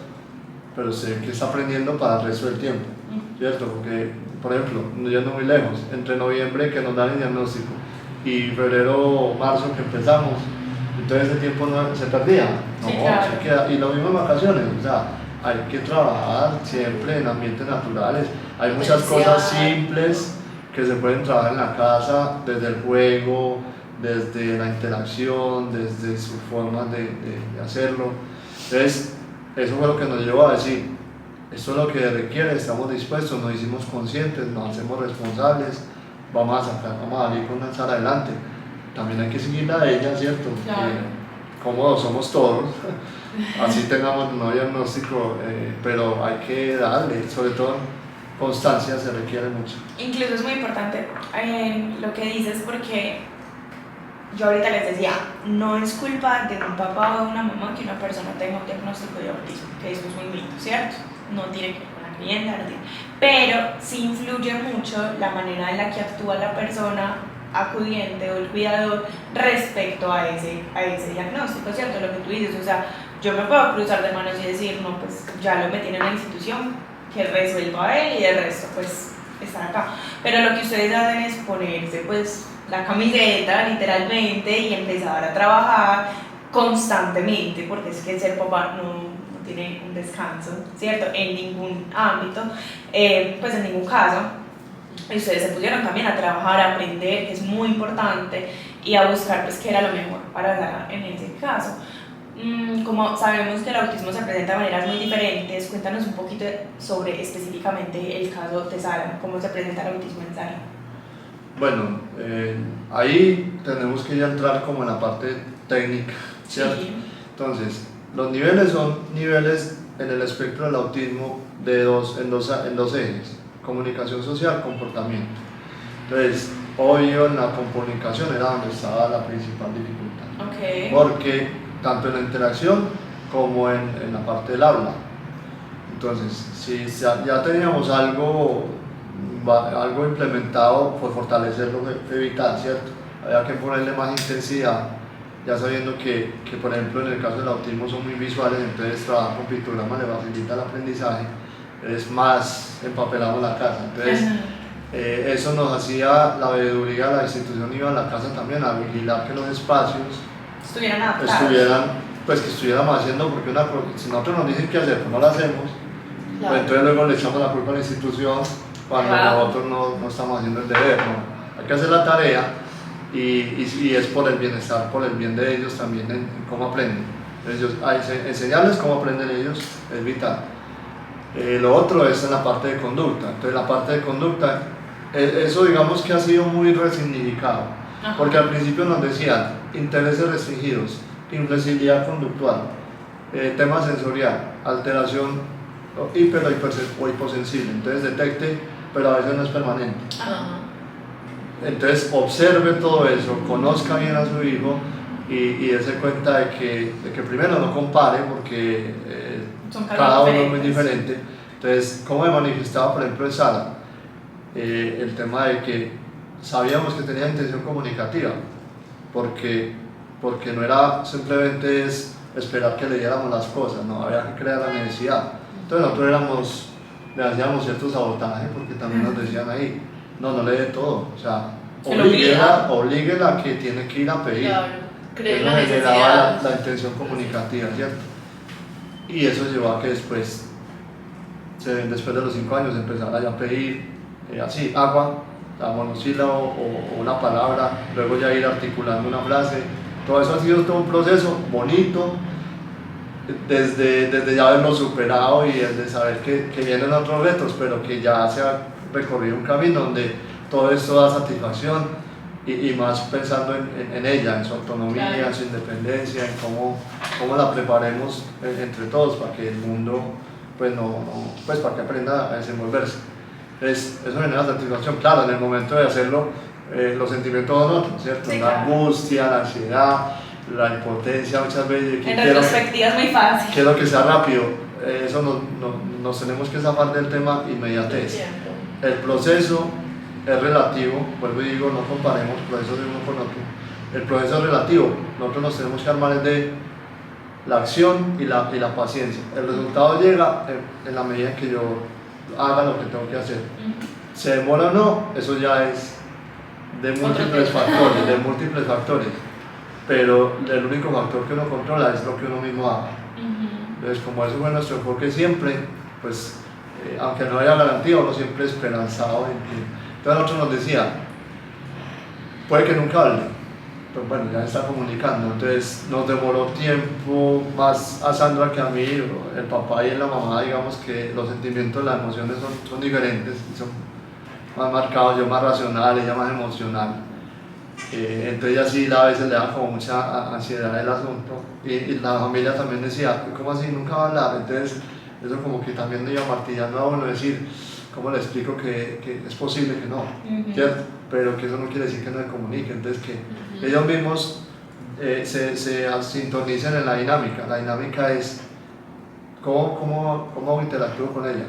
Pero sé que está aprendiendo para el resto del tiempo, ¿cierto? Porque, por ejemplo, no yendo muy lejos, entre noviembre que nos dan el diagnóstico y febrero, marzo que empezamos, entonces ese tiempo no se perdía. No, sí, claro. se queda, y lo mismo en vacaciones, o sea, hay que trabajar siempre en ambientes naturales. Hay muchas cosas simples que se pueden trabajar en la casa, desde el juego, desde la interacción, desde sus formas de hacerlo. Entonces, eso fue lo que nos llevó a decir, esto es lo que requiere, estamos dispuestos, nos hicimos conscientes, nos hacemos responsables, vamos a salir con una sala adelante. También hay que seguirla a ella, ¿cierto? Claro. Cómodos somos todos, así tengamos un diagnóstico, pero hay que darle, sobre todo constancia se requiere mucho. Incluso es muy importante lo que dices, porque yo ahorita les decía, no es culpa de un papá o de una mamá que una persona tenga un diagnóstico de autismo, que eso es un mito, ¿cierto? No tiene que ver con la crianza, pero sí influye mucho la manera en la que actúa la persona acudiente o el cuidador respecto a ese diagnóstico, ¿cierto? Lo que tú dices, o sea, yo me puedo cruzar de manos y decir, no, pues ya lo metí en la institución, que resuelva él y el resto pues están acá, pero lo que ustedes hacen es ponerse pues la camiseta literalmente y empezar a trabajar constantemente, porque es que el ser papá no tiene un descanso, ¿cierto? En ningún ámbito, pues en ningún caso. Y ustedes se pusieron también a trabajar, a aprender, que es muy importante, y a buscar pues qué era lo mejor para Sara en ese caso. Como sabemos que el autismo se presenta de maneras muy diferentes, cuéntanos un poquito sobre específicamente el caso de Sara, cómo se presenta el autismo en Sara. Bueno, ahí tenemos que ya entrar como en la parte técnica, ¿cierto? Sí. Entonces, los niveles son niveles en el espectro del autismo en dos ejes: comunicación social, comportamiento. Entonces, obvio, en la comunicación era donde estaba la principal dificultad. Okay. Porque tanto en la interacción como en la parte del habla. Entonces, si ya teníamos algo implementado, pues fortalecerlo fue vital, ¿cierto? Había que ponerle más intensidad, ya sabiendo que por ejemplo, en el caso del autismo son muy visuales, entonces trabajar con pictogramas le facilita el aprendizaje, es más empapelamos la casa. Entonces, eso nos hacía la veeduría, la institución iba a la casa también a vigilar que los espacios estuvieran adaptados. Pues que estuviéramos haciendo, porque si nosotros nos dicen qué hacer, pues no lo hacemos, Claro. pues entonces luego le echamos la culpa a la institución cuando nosotros no estamos haciendo el deber, ¿no? Hay que hacer la tarea y es por el bienestar, por el bien de ellos también en cómo aprenden. Entonces, enseñarles cómo aprenden ellos es vital. Lo otro es en la parte de conducta. Entonces la parte de conducta, eso digamos que ha sido muy resignificado. Ajá. Porque al principio nos decían intereses restringidos, inflexibilidad conductual, tema sensorial, alteración hiper o hiposensible. Entonces detecte, pero a veces no es permanente. Ajá. Entonces observe todo eso, conozca bien a su hijo y dése cuenta de que primero no compare, porque cada uno es muy diferente. Entonces, ¿cómo me manifestaba por ejemplo en Sara? El tema de que sabíamos que tenía intención comunicativa, porque no era simplemente esperar que le diéramos las cosas, no, había que crear la necesidad. Entonces nosotros le hacíamos cierto sabotaje, porque también nos decían ahí, no le dé todo, o sea, oblíguela a que tiene que ir a pedir. Claro, creer Eso la generaba necesidad. la intención comunicativa, ¿cierto? Y eso llevó a que después de los 5 años empezara ya a pedir así, agua, la monosílabo o una palabra, luego ya ir articulando una frase. Todo eso ha sido todo un proceso bonito, desde ya haberlo superado y desde saber que vienen otros retos, pero que ya se ha recorrido un camino donde todo esto da satisfacción y más pensando en ella, en su autonomía, Claro. en su independencia, en cómo la preparemos entre todos para que el mundo pues para que aprenda a desenvolverse. Entonces, eso genera satisfacción. Claro, en el momento de hacerlo, los sentimientos son otros, ¿cierto? Sí, la claro. angustia, la ansiedad, la impotencia muchas veces. En retrospectiva es muy fácil. Quiero que sea rápido. Eso nos tenemos que zafar del tema inmediatez. Tiempo. El proceso es relativo, vuelvo y digo, no comparemos procesos de uno con otro. El proceso es relativo, nosotros nos tenemos que armar de la acción y la paciencia. El resultado llega en la medida que yo haga lo que tengo que hacer. Se demora o no, eso ya es de múltiples factores, pero el único factor que uno controla es lo que uno mismo haga. Entonces, como eso fue nuestro enfoque siempre, pues aunque no haya garantía, uno siempre esperanzado en que... Entonces nosotros nos decía, puede que nunca hable, pero bueno, ya está comunicando. Entonces nos demoró tiempo más a Sandra que a mí, el papá y la mamá, digamos que los sentimientos, las emociones son diferentes, son más marcados, yo más racional, ella más emocional. Entonces ella sí a veces le da como mucha ansiedad el asunto, y la familia también decía, ¿cómo así? Nunca va a hablar. Entonces eso como que también le iba martillando a uno, decir, ¿cómo le explico que es posible que no? ¿Cierto? Pero que eso no quiere decir que no se comunique. Entonces que ellos mismos se sintonicen en la dinámica. La dinámica es cómo interactúo con ella.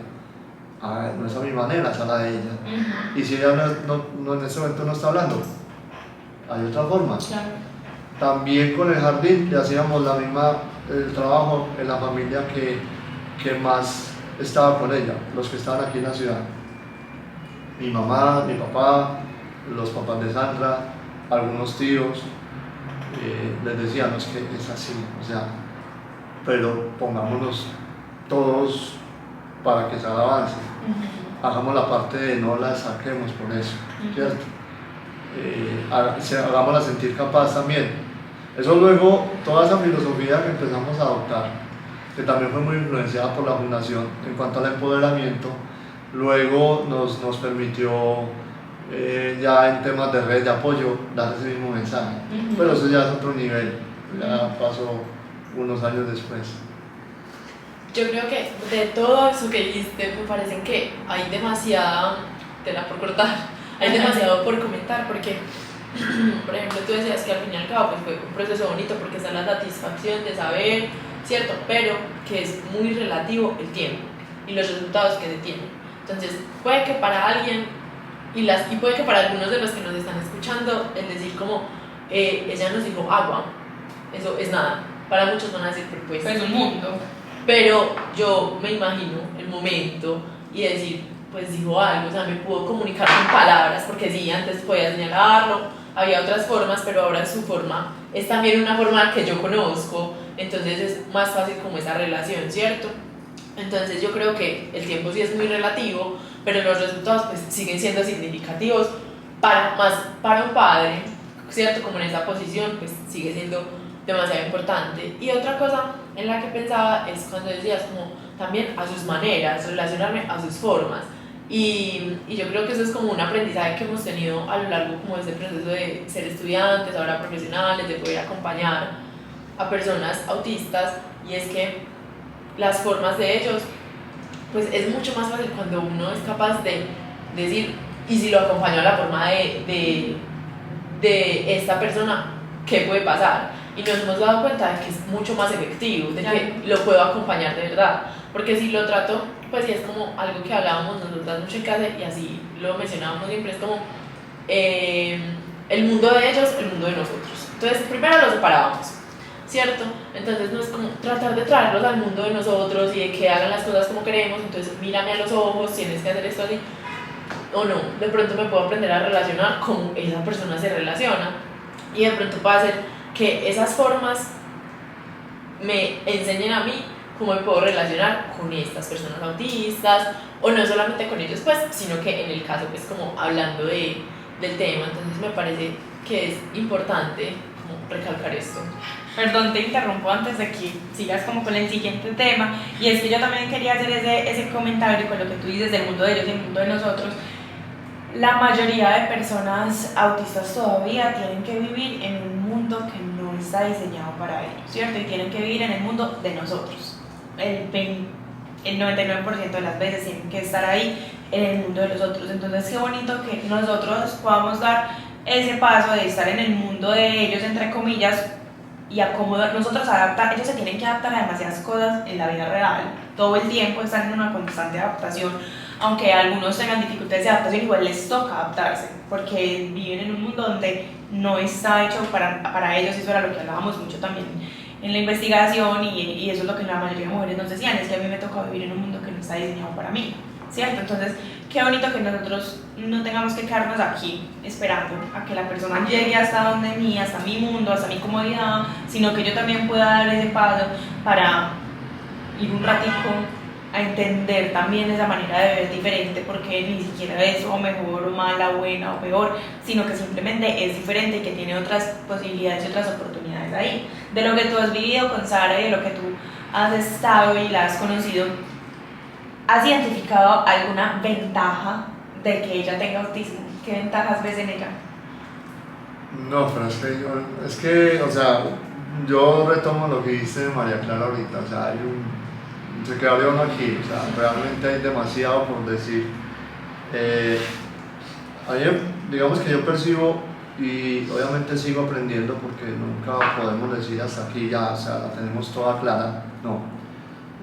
No es a mi manera, es a la de ella. Y si ella no en ese momento no está hablando, hay otra forma. Claro. También con el jardín le hacíamos el trabajo en la familia que más estaba con ella, los que estaban aquí en la ciudad. Mi mamá, mi papá, los papás de Sandra, algunos tíos, les decíamos que es así, o sea, pero pongámonos todos para que se avance. Hagamos la parte de no la saquemos por eso, ¿cierto? Hagámosla sentir capaz también. Eso luego, toda esa filosofía que empezamos a adoptar, que también fue muy influenciada por la fundación en cuanto al empoderamiento, luego nos permitió ya en temas de red de apoyo dar ese mismo mensaje. Pero eso ya es otro nivel, ya pasó unos años después. Yo creo que de todo eso que dijiste me parece que hay demasiada tela por cortar, hay demasiado por comentar, porque por ejemplo tú decías que al fin y al cabo pues, fue un proceso bonito porque está la satisfacción de saber, ¿cierto? Pero que es muy relativo el tiempo y los resultados que se tienen. Entonces puede que para alguien y puede que para algunos de los que nos están escuchando el decir como ella nos dijo agua, eso es nada, para muchos van a decir pues Es un mundo. pero yo me imagino el momento y decir, pues dijo algo, o sea, me pudo comunicar con palabras, porque sí, antes podía señalarlo, había otras formas, pero ahora su forma es también una forma que yo conozco, entonces es más fácil como esa relación, ¿cierto? Entonces yo creo que el tiempo sí es muy relativo, pero los resultados pues siguen siendo significativos para un padre, ¿cierto? Como en esa posición, pues sigue siendo demasiado importante. Y otra cosa en la que pensaba es cuando decías como también a sus maneras, relacionarme a sus formas. Y yo creo que eso es como un aprendizaje que hemos tenido a lo largo como de este proceso de ser estudiantes, ahora profesionales, de poder acompañar a personas autistas, y es que las formas de ellos, pues es mucho más fácil cuando uno es capaz de decir, y si lo acompaño a la forma de esta persona, ¿qué puede pasar? Y nos hemos dado cuenta de que es mucho más efectivo, de que lo puedo acompañar de verdad, porque si lo trato, pues sí es como algo que hablábamos nosotras mucho en clase y así lo mencionábamos siempre, es como el mundo de ellos, el mundo de nosotros. Entonces primero los separábamos, ¿cierto? Entonces no es como tratar de traerlos al mundo de nosotros y de que hagan las cosas como queremos, entonces mírame a los ojos, tienes que hacer esto así, o no, de pronto me puedo aprender a relacionar como esa persona se relaciona, y de pronto puede hacer que esas formas me enseñen a mí cómo me puedo relacionar con estas personas autistas, o no solamente con ellos pues, sino que en el caso pues como hablando del tema. Entonces me parece que es importante como recalcar esto. Perdón, te interrumpo antes de que sigas como con el siguiente tema, y es que yo también quería hacer ese comentario con lo que tú dices del mundo de ellos y el mundo de nosotros. La mayoría de personas autistas todavía tienen que vivir en un mundo que no está diseñado para ellos, ¿cierto? Y tienen que vivir en el mundo de nosotros. El 99% de las veces tienen que estar ahí en el mundo de los otros. Entonces qué bonito que nosotros podamos dar ese paso de estar en el mundo de ellos, entre comillas, y acomodar, nosotros adaptar. Ellos se tienen que adaptar a demasiadas cosas en la vida real, todo el tiempo están en una constante adaptación. Aunque algunos tengan dificultades de adaptación, igual les toca adaptarse, porque viven en un mundo donde no está hecho para ellos. Eso era lo que hablábamos mucho también en la investigación, y eso es lo que la mayoría de mujeres nos decían, es que a mí me toca vivir en un mundo que no está diseñado para mí, ¿cierto? Entonces, qué bonito que nosotros no tengamos que quedarnos aquí esperando a que la persona llegue hasta donde mí, hasta mi mundo, hasta mi comodidad, sino que yo también pueda dar ese paso para ir un ratico a entender también esa manera de ver diferente, porque ni siquiera es o mejor o mala, buena o peor, sino que simplemente es diferente y que tiene otras posibilidades y otras oportunidades ahí. De lo que tú has vivido con Sara y de lo que tú has estado y la has conocido, ¿has identificado alguna ventaja de que ella tenga autismo? ¿Qué ventajas ves en ella? No, pero es que, o sea, yo retomo lo que dice María Clara ahorita, o sea, se quedaría uno aquí, o sea, realmente hay demasiado por decir. Digamos que yo percibo y obviamente sigo aprendiendo porque nunca podemos decir hasta aquí ya, o sea, la tenemos toda clara, no.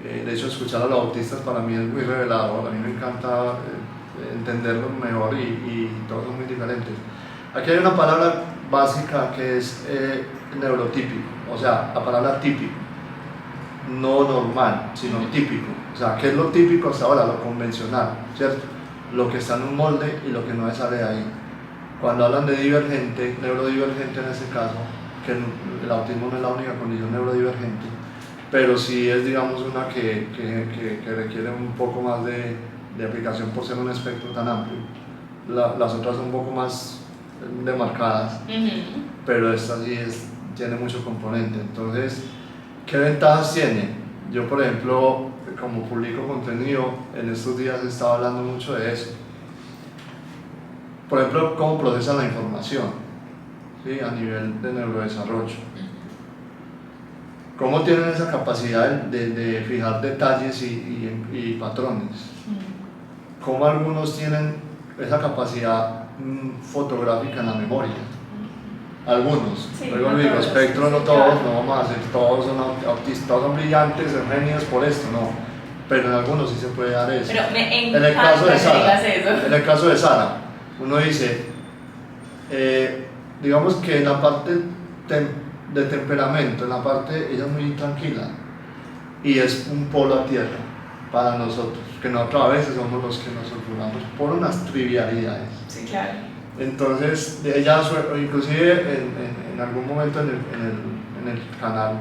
De hecho, escuchar a los autistas para mí es muy revelador, a mí me encanta entenderlos mejor y todos son muy diferentes. Aquí hay una palabra básica que es neurotípico, o sea, la palabra típico, no normal, sino típico. O sea, ¿qué es lo típico hasta ahora? Lo convencional, ¿cierto? Lo que está en un molde y lo que no sale de ahí. Cuando hablan de divergente, neurodivergente en este caso, que el autismo no es la única condición neurodivergente, pero sí es, digamos, una que requiere un poco más de aplicación por ser un espectro tan amplio. Las otras son un poco más demarcadas, pero esta sí tiene mucho componente. Entonces, ¿qué ventajas tiene? Yo, por ejemplo, como publico contenido, en estos días he estado hablando mucho de eso. Por ejemplo, cómo procesan la información, ¿sí? A nivel de neurodesarrollo. Cómo tienen esa capacidad de fijar detalles y patrones. Cómo algunos tienen esa capacidad fotográfica en la memoria. Algunos, sí, luego no digo, todos, espectro no sí, todos, claro. no vamos a decir todos son autistas, todos son brillantes, son genios por esto, no, pero en algunos sí se puede dar eso. Pero me En el encanta caso de que Sara, digas eso. en el caso de Sara, uno dice, digamos que en la parte de temperamento, en la parte, ella es muy tranquila y es un polo a tierra para nosotros, que nosotros a veces somos los que nos sulfuramos por unas trivialidades. Sí, claro. Entonces, ella, inclusive en algún momento en el canal,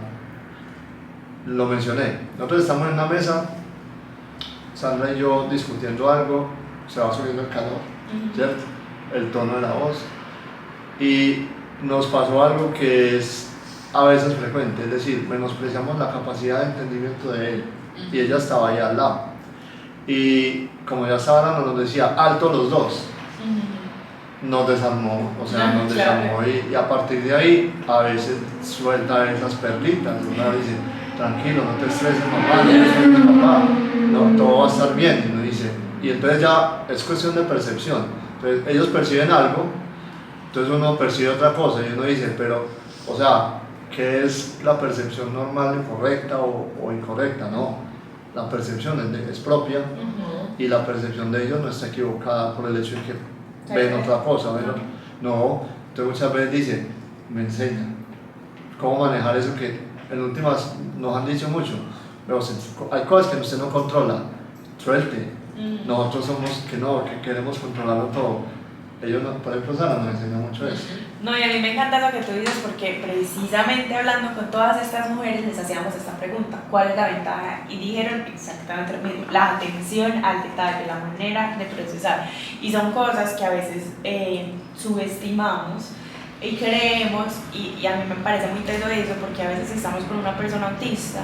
lo mencioné. Nosotros estamos en una mesa, Sandra y yo discutiendo algo, se va subiendo el calor, ¿cierto? El tono de la voz. Y nos pasó algo que es a veces frecuente, es decir, menospreciamos la capacidad de entendimiento de él. Y ella estaba ahí al lado. Y como ya estaba hablando, nos decía, alto los dos. Nos desarmó, o sea, nos desarmó y a partir de ahí a veces suelta esas perlitas, una dice, tranquilo, no te estreses mamá, no te estreses papá, no, todo va a estar bien, y uno dice, y entonces ya es cuestión de percepción, entonces ellos perciben algo, entonces uno percibe otra cosa y uno dice, pero, o sea, ¿qué es la percepción normal, correcta o incorrecta? No, la percepción es propia y la percepción de ellos no está equivocada por el hecho de que ven otra cosa, ven otra. No, entonces muchas veces dicen, me enseña cómo manejar eso que en últimas nos han dicho mucho, pero hay cosas que usted no controla, suelte. Nosotros somos que no, que queremos controlarlo todo. Ellos, no, por ejemplo, Sara nos enseña mucho eso. No, y a mí me encanta lo que tú dices porque precisamente hablando con todas estas mujeres les hacíamos esta pregunta, ¿cuál es la ventaja? Y dijeron exactamente lo mismo, la atención al detalle, la manera de procesar. Y son cosas que a veces subestimamos y creemos, y a mí me parece muy teso eso porque a veces estamos con una persona autista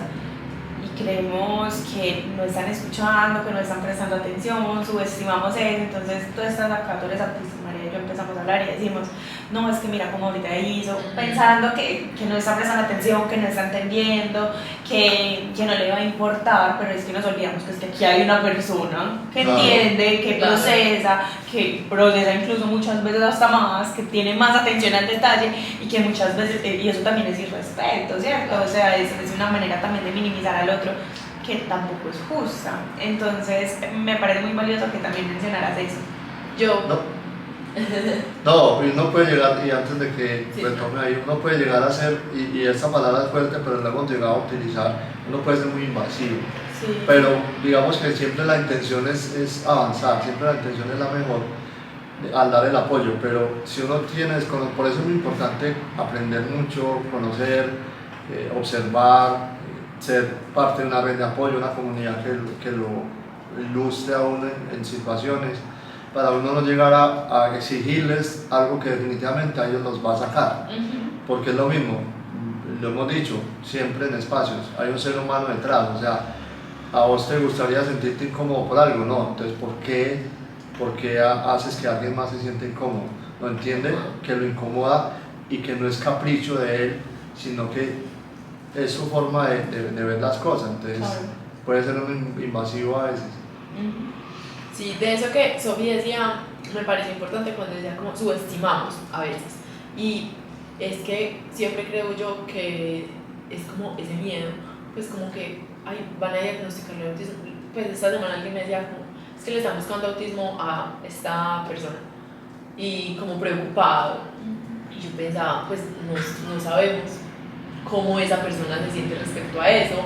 y creemos que no están escuchando, que no están prestando atención, subestimamos eso. Entonces tú estás acá, tú eres autista, María y yo empezamos a hablar y decimos, no, es que mira cómo ahorita hizo, pensando que no está prestando atención, que no está entendiendo, que no le va a importar, pero es que nos olvidamos que es que aquí hay una persona que entiende, que procesa incluso muchas veces hasta más, que tiene más atención al detalle y que muchas veces, y eso también es irrespeto, ¿cierto? O sea, es una manera también de minimizar al otro que tampoco es justa. Entonces me parece muy valioso que también mencionaras eso. No, uno puede llegar, y antes de que retome ahí, uno puede llegar a ser, y esta palabra es fuerte, pero lo hemos llegado a utilizar, uno puede ser muy invasivo. Sí. Pero digamos que siempre la intención es avanzar, siempre la intención es la mejor al dar el apoyo, pero si uno tiene, por eso es muy importante aprender mucho, conocer, observar, ser parte de una red de apoyo, una comunidad que lo ilustre a uno en situaciones, para uno no llegar a exigirles algo que definitivamente a ellos los va a sacar, porque es lo mismo, lo hemos dicho siempre en espacios, hay un ser humano detrás, o sea, a vos te gustaría sentirte incómodo por algo, no, entonces ¿por qué haces que alguien más se sienta incómodo? No entiende que lo incomoda y que no es capricho de él, sino que es su forma de ver las cosas, entonces Claro. puede ser un invasivo a veces. Sí, de eso que Sofía decía, me parece importante cuando decía como subestimamos a veces. Y es que siempre creo yo que es como ese miedo, pues como que ay, van a diagnosticarle autismo. Pues esta semana alguien me decía como, es que le están buscando autismo a esta persona. Y como preocupado. Y yo pensaba, pues no sabemos cómo esa persona se siente respecto a eso.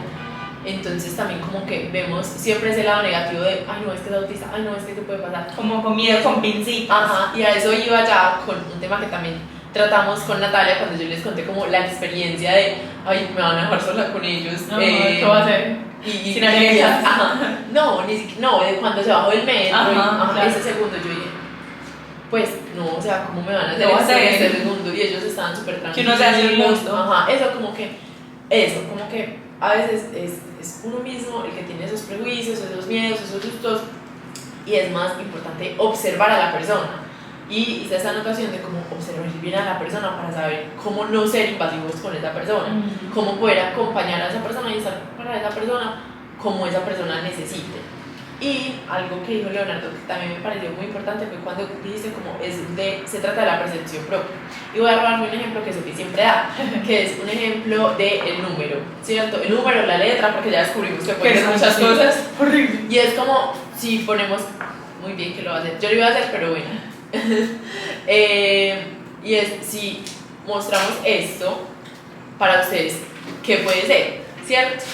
Entonces también como que vemos siempre ese lado negativo de, ay no, es que es autista, ay no, es que te puede pasar. Como con miedo, con pincitas. Ajá, y a eso iba ya con un tema que también tratamos con Natalia cuando yo les conté como la experiencia de, ay, me van a dejar sola con ellos. ¿Qué va a hacer? Y Sin alianzas. ajá, no, no, de cuando se bajó del metro, Ajá, claro. ese segundo yo dije, pues no, o sea, ¿cómo me van a hacer ¿Qué va a esto en hacer? este segundo? Y ellos estaban súper tranquilos. Que uno se hace un gusto. Ajá, eso como que a veces es uno mismo el que tiene esos prejuicios, esos miedos, esos sustos, y es más importante observar a la persona. Y hice esta anotación de cómo observar bien a la persona para saber cómo no ser invasivos con esa persona, cómo poder acompañar a esa persona y estar para esa persona como esa persona necesite. Y algo que dijo Leonardo que también me pareció muy importante fue cuando dijiste como se trata de la percepción propia. Y voy a robarme un ejemplo que Sofía siempre da, que es un ejemplo del número, ¿cierto? El número, la letra, porque ya descubrimos que pueden ser muchas cosas. Horrible. Y es como si ponemos, muy bien que lo va a hacer, yo lo iba a hacer, pero bueno. Y es si mostramos esto para ustedes, ¿qué puede ser? ¿Cierto?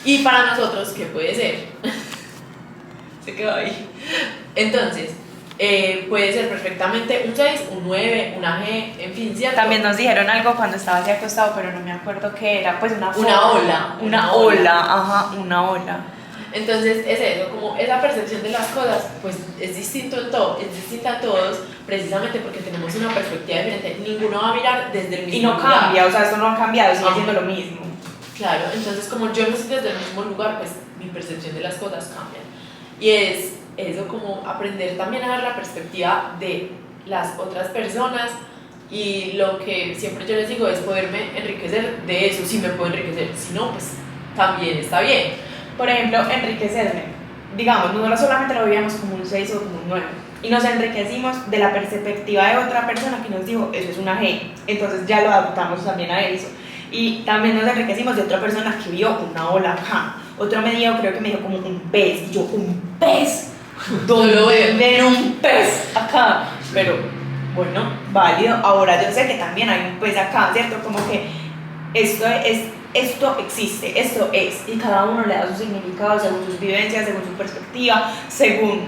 Y para nosotros, ¿qué puede ser? Se quedó ahí. Entonces, puede ser perfectamente un 6, un 9, una G, en fin, ¿cierto? También nos dijeron algo cuando estaba así acostado, pero no me acuerdo qué era, pues una ola. Una ola, ajá, una ola. Entonces es eso, como esa percepción de las cosas, pues es distinto en todo, es distinta a todos, precisamente porque tenemos una perspectiva diferente. Ninguno va a mirar desde el mismo Y no lugar. cambia, o sea, esto no ha cambiado, sigue Ajá. siendo lo mismo. Claro, entonces como yo no estoy desde el mismo lugar, pues mi percepción de las cosas cambia. Y es eso, como aprender también a ver la perspectiva de las otras personas, y lo que siempre yo les digo es poderme enriquecer de eso, si me puedo enriquecer, si no, pues también está bien. Por ejemplo, enriquecerme. Digamos, nosotros solamente lo veíamos como un 6 o como un 9. Y nos enriquecimos de la perspectiva de otra persona que nos dijo, eso es una G. Entonces ya lo adaptamos también a eso. Y también nos enriquecimos de otra persona que vio una ola acá. Otro me dijo, creo que me dijo como un pez. Y yo, ¿un pez? ¿Dónde Lo veo. ven un pez acá? Pero, bueno, válido. Ahora yo sé que también hay un pez acá, ¿cierto? Como que esto existe, esto es, y cada uno le da su significado según sus vivencias, según su perspectiva, según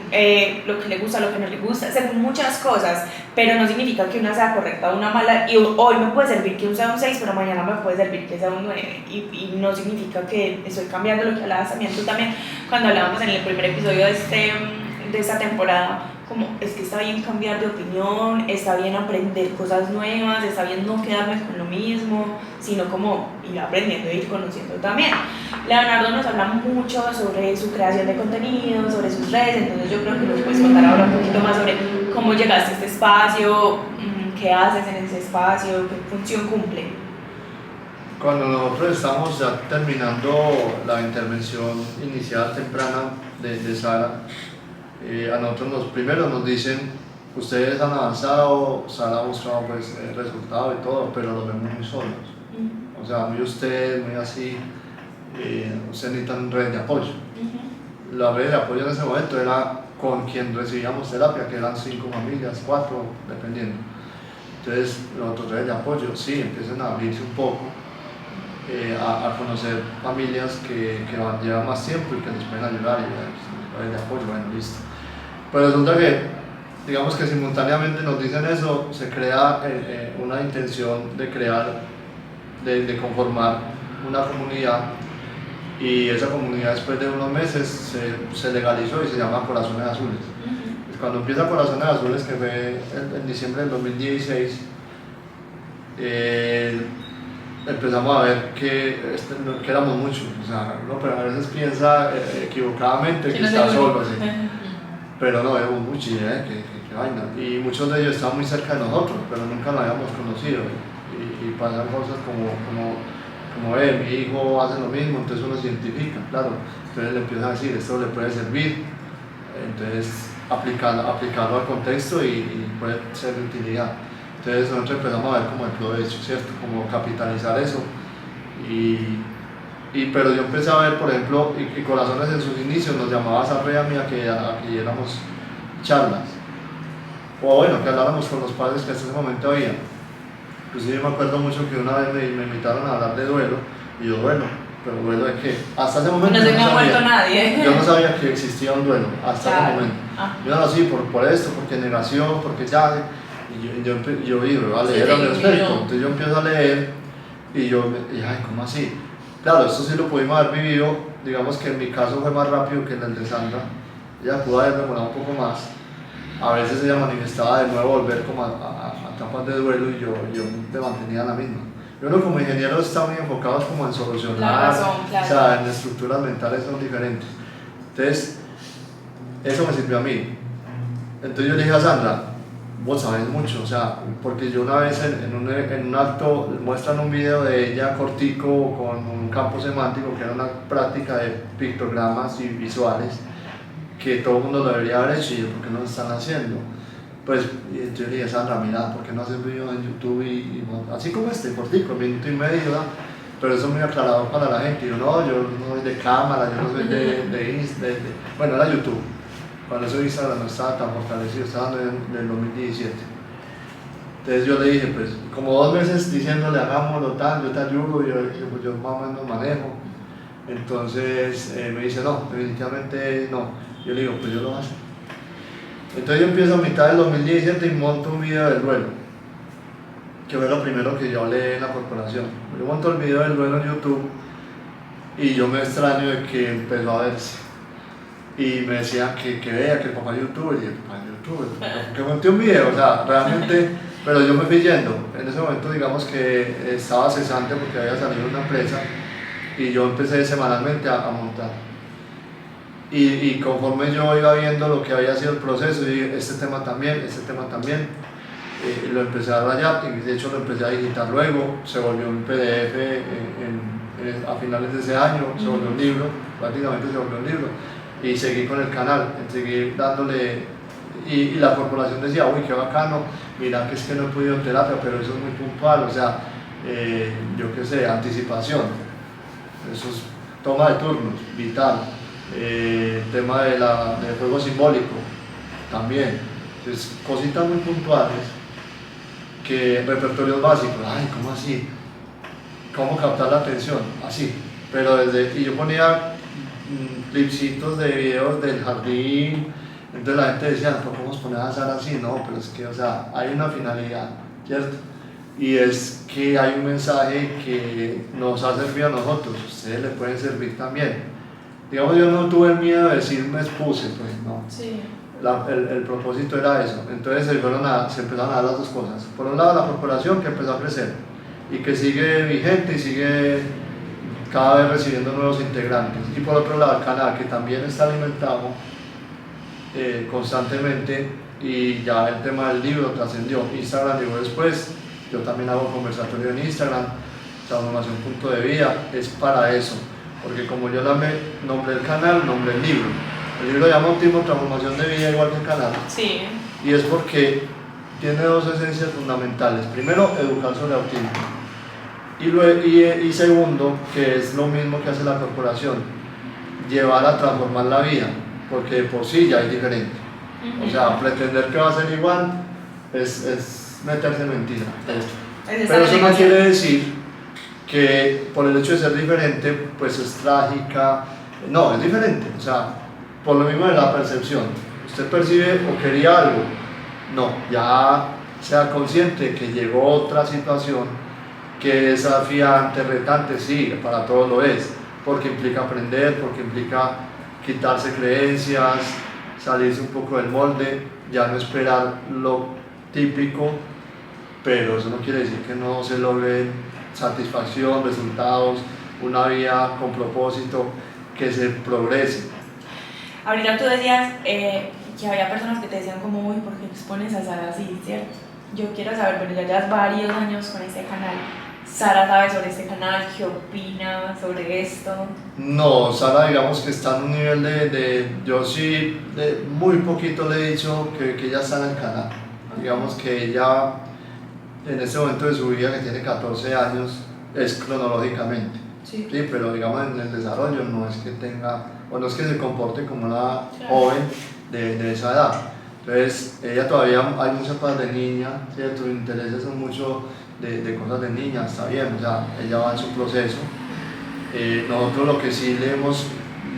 lo que le gusta, lo que no le gusta, según muchas cosas, pero no significa que una sea correcta o una mala, y hoy me puede servir que sea un 6, pero mañana me puede servir que sea un 9, y no significa que estoy cambiando lo que hablabas también tú también, cuando hablábamos en el primer episodio de esta temporada, como es que está bien cambiar de opinión, está bien aprender cosas nuevas, está bien no quedarme con lo mismo, sino como ir aprendiendo e ir conociendo también. Leonardo nos habla mucho sobre su creación de contenido, sobre sus redes, entonces yo creo que nos puedes contar ahora un poquito más sobre cómo llegaste a este espacio, qué haces en ese espacio, qué función cumple. Cuando nosotros estamos ya terminando la intervención inicial temprana de Sara, a nosotros primero nos dicen, ustedes han avanzado, Sara ha mostrado pues, resultados y todo, pero los vemos muy solos. O sea, muy ustedes, muy así, ustedes necesitan red de apoyo. La red de apoyo en ese momento era con quien recibíamos terapia, que eran 5 familias, 4, dependiendo. Entonces, los otros redes de apoyo, sí, empiezan a abrirse un poco, a conocer familias que llevan más tiempo y que les pueden ayudar, y redes de apoyo, bueno, listo. Pero resulta que, digamos que simultáneamente nos dicen eso, se crea una intención de crear, de conformar una comunidad y esa comunidad después de unos meses se legalizó y se llama Corazones Azules. Cuando empieza Corazones Azules, que fue en diciembre del 2016, empezamos a ver que éramos muchos, o sea, uno pero a veces piensa equivocadamente que está solo, así. Pero no, éramos muchos, que vaina, y muchos de ellos estaban muy cerca de nosotros, pero nunca nos habíamos conocido, y pasan cosas como mi hijo hace lo mismo, entonces uno se identifica, claro, entonces le empieza a decir, esto le puede servir, entonces aplicarlo al contexto y puede ser de utilidad. Entonces nosotros empezamos a ver como el provecho, ¿cierto? Como capitalizar eso. Pero yo empecé a ver, por ejemplo, y Corazones en sus inicios nos llamaba a Sarre y a mí a que diéramos charlas. O bueno, que habláramos con los padres que hasta ese momento había. Inclusive me acuerdo mucho que una vez me invitaron a hablar de duelo, y yo, bueno, pero duelo de qué. Hasta ese momento no se me ha muerto nadie. Yo no sabía que existía un duelo, hasta ese momento. Yo no, sí, por esto, porque negación, porque ya. Y yo iba a leer al respecto, entonces yo empiezo a leer y ay, ¿cómo así? Claro, esto sí lo pudimos haber vivido, digamos que en mi caso fue más rápido que en el de Sandra, ella pudo haber demorado un poco más, a veces ella manifestaba de nuevo volver como a etapas de duelo y yo me mantenía la misma. Yo no, como ingeniero está muy enfocados como en solucionar, o sea, en estructuras mentales son diferentes, entonces eso me sirvió a mí. Entonces yo le dije a Sandra, vos sabés mucho, o sea, porque yo una vez en un acto muestran un video de ella cortico con un campo semántico que era una práctica de pictogramas y visuales que todo el mundo lo debería haber hecho y yo, ¿por qué no lo están haciendo? Pues yo le dije, Sandra, mira, ¿por qué no haces videos en YouTube así como este, cortico, minuto y medio, ¿verdad? Pero eso es muy aclarado para la gente, yo no soy de cámara, yo no soy bueno, era YouTube. Cuando eso Instagram no estaba tan fortalecido, estaba en el 2017. Entonces yo le dije, pues, como 2 meses diciéndole, hagámoslo tal, yo te ayudo, yo más o menos manejo. Entonces me dice, no, definitivamente no. Yo le digo, pues yo lo voy a hacer. Entonces yo empiezo a mitad del 2017 y monto un video del duelo, que fue lo primero que yo hablé en la corporación. Yo monto el video del duelo en YouTube y yo me extraño de que empezó a verse. Y me decían que vea que el papá youtuber, y el papá youtuber, que monté un video, o sea, realmente, pero yo me fui yendo. En ese momento, digamos que estaba cesante porque había salido una empresa y yo empecé semanalmente a montar. Y conforme yo iba viendo lo que había sido el proceso, y este tema también, lo empecé a rayar y de hecho lo empecé a digitar luego, se volvió un PDF a finales de ese año, se volvió un libro, prácticamente se volvió un libro. Y seguí con el canal, seguí dándole, y la corporación decía, uy, qué bacano, mira que es que no he podido en terapia, pero eso es muy puntual, o sea, yo qué sé, anticipación, eso es toma de turnos, vital, tema de juego simbólico, también, entonces cositas muy puntuales, que repertorios básicos, ay, ¿cómo así? ¿Cómo captar la atención? Así, pero y yo ponía clipsitos de videos del jardín, entonces la gente decía, ¿no podemos poner a Sara así? No, pero es que, o sea, hay una finalidad, ¿cierto? Y es que hay un mensaje que nos ha servido a nosotros, ustedes le pueden servir también. Digamos, yo no tuve el miedo de decir me expuse, pues no. Sí. El propósito era eso, entonces se empezaron a dar las dos cosas. Por un lado la corporación que empezó a crecer y que sigue vigente y sigue cada vez recibiendo nuevos integrantes, y por otro lado el canal que también está alimentado constantemente, y ya el tema del libro trascendió. Instagram llegó después, yo también hago conversatorio en Instagram, transformación punto de vida, es para eso, porque como yo nombré el canal, nombré el libro llama Autismo Transformación de Vida igual que el canal, sí. Y es porque tiene 2 esencias fundamentales. Primero, educar sobre autismo. Y segundo, que es lo mismo que hace la corporación, llevar a transformar la vida, porque de por sí ya es diferente. O sea, pretender que va a ser igual es meterse en mentira. Pero eso no quiere decir que por el hecho de ser diferente, pues es trágica. No, es diferente. O sea, por lo mismo de la percepción. Usted percibe o quería algo. No, ya sea consciente que llegó otra situación que es desafiante, retante, sí, para todos lo es, porque implica aprender, porque implica quitarse creencias, salirse un poco del molde, ya no esperar lo típico, pero eso no quiere decir que no se logre satisfacción, resultados, una vida con propósito, que se progrese. Ahorita tú decías que había personas que te decían como, uy, ¿por qué expones a Sara así, cierto? Yo quiero saber, pero ya llevas varios años con este canal. ¿Sara sabe sobre este canal? ¿Qué opina sobre esto? No, Sara digamos que está en un nivel yo sí, muy poquito le he dicho que ella está en el canal. Digamos que ella en este momento de su vida, que tiene 14 años, es cronológicamente. Sí. Sí, pero digamos en el desarrollo no es que tenga, o no es que se comporte como una joven de esa edad. Entonces, ella todavía hay muchas cosas de niña, ¿cierto? Sus intereses son mucho de cosas de niña, está bien, o sea, ella va en su proceso. Nosotros lo que sí le hemos,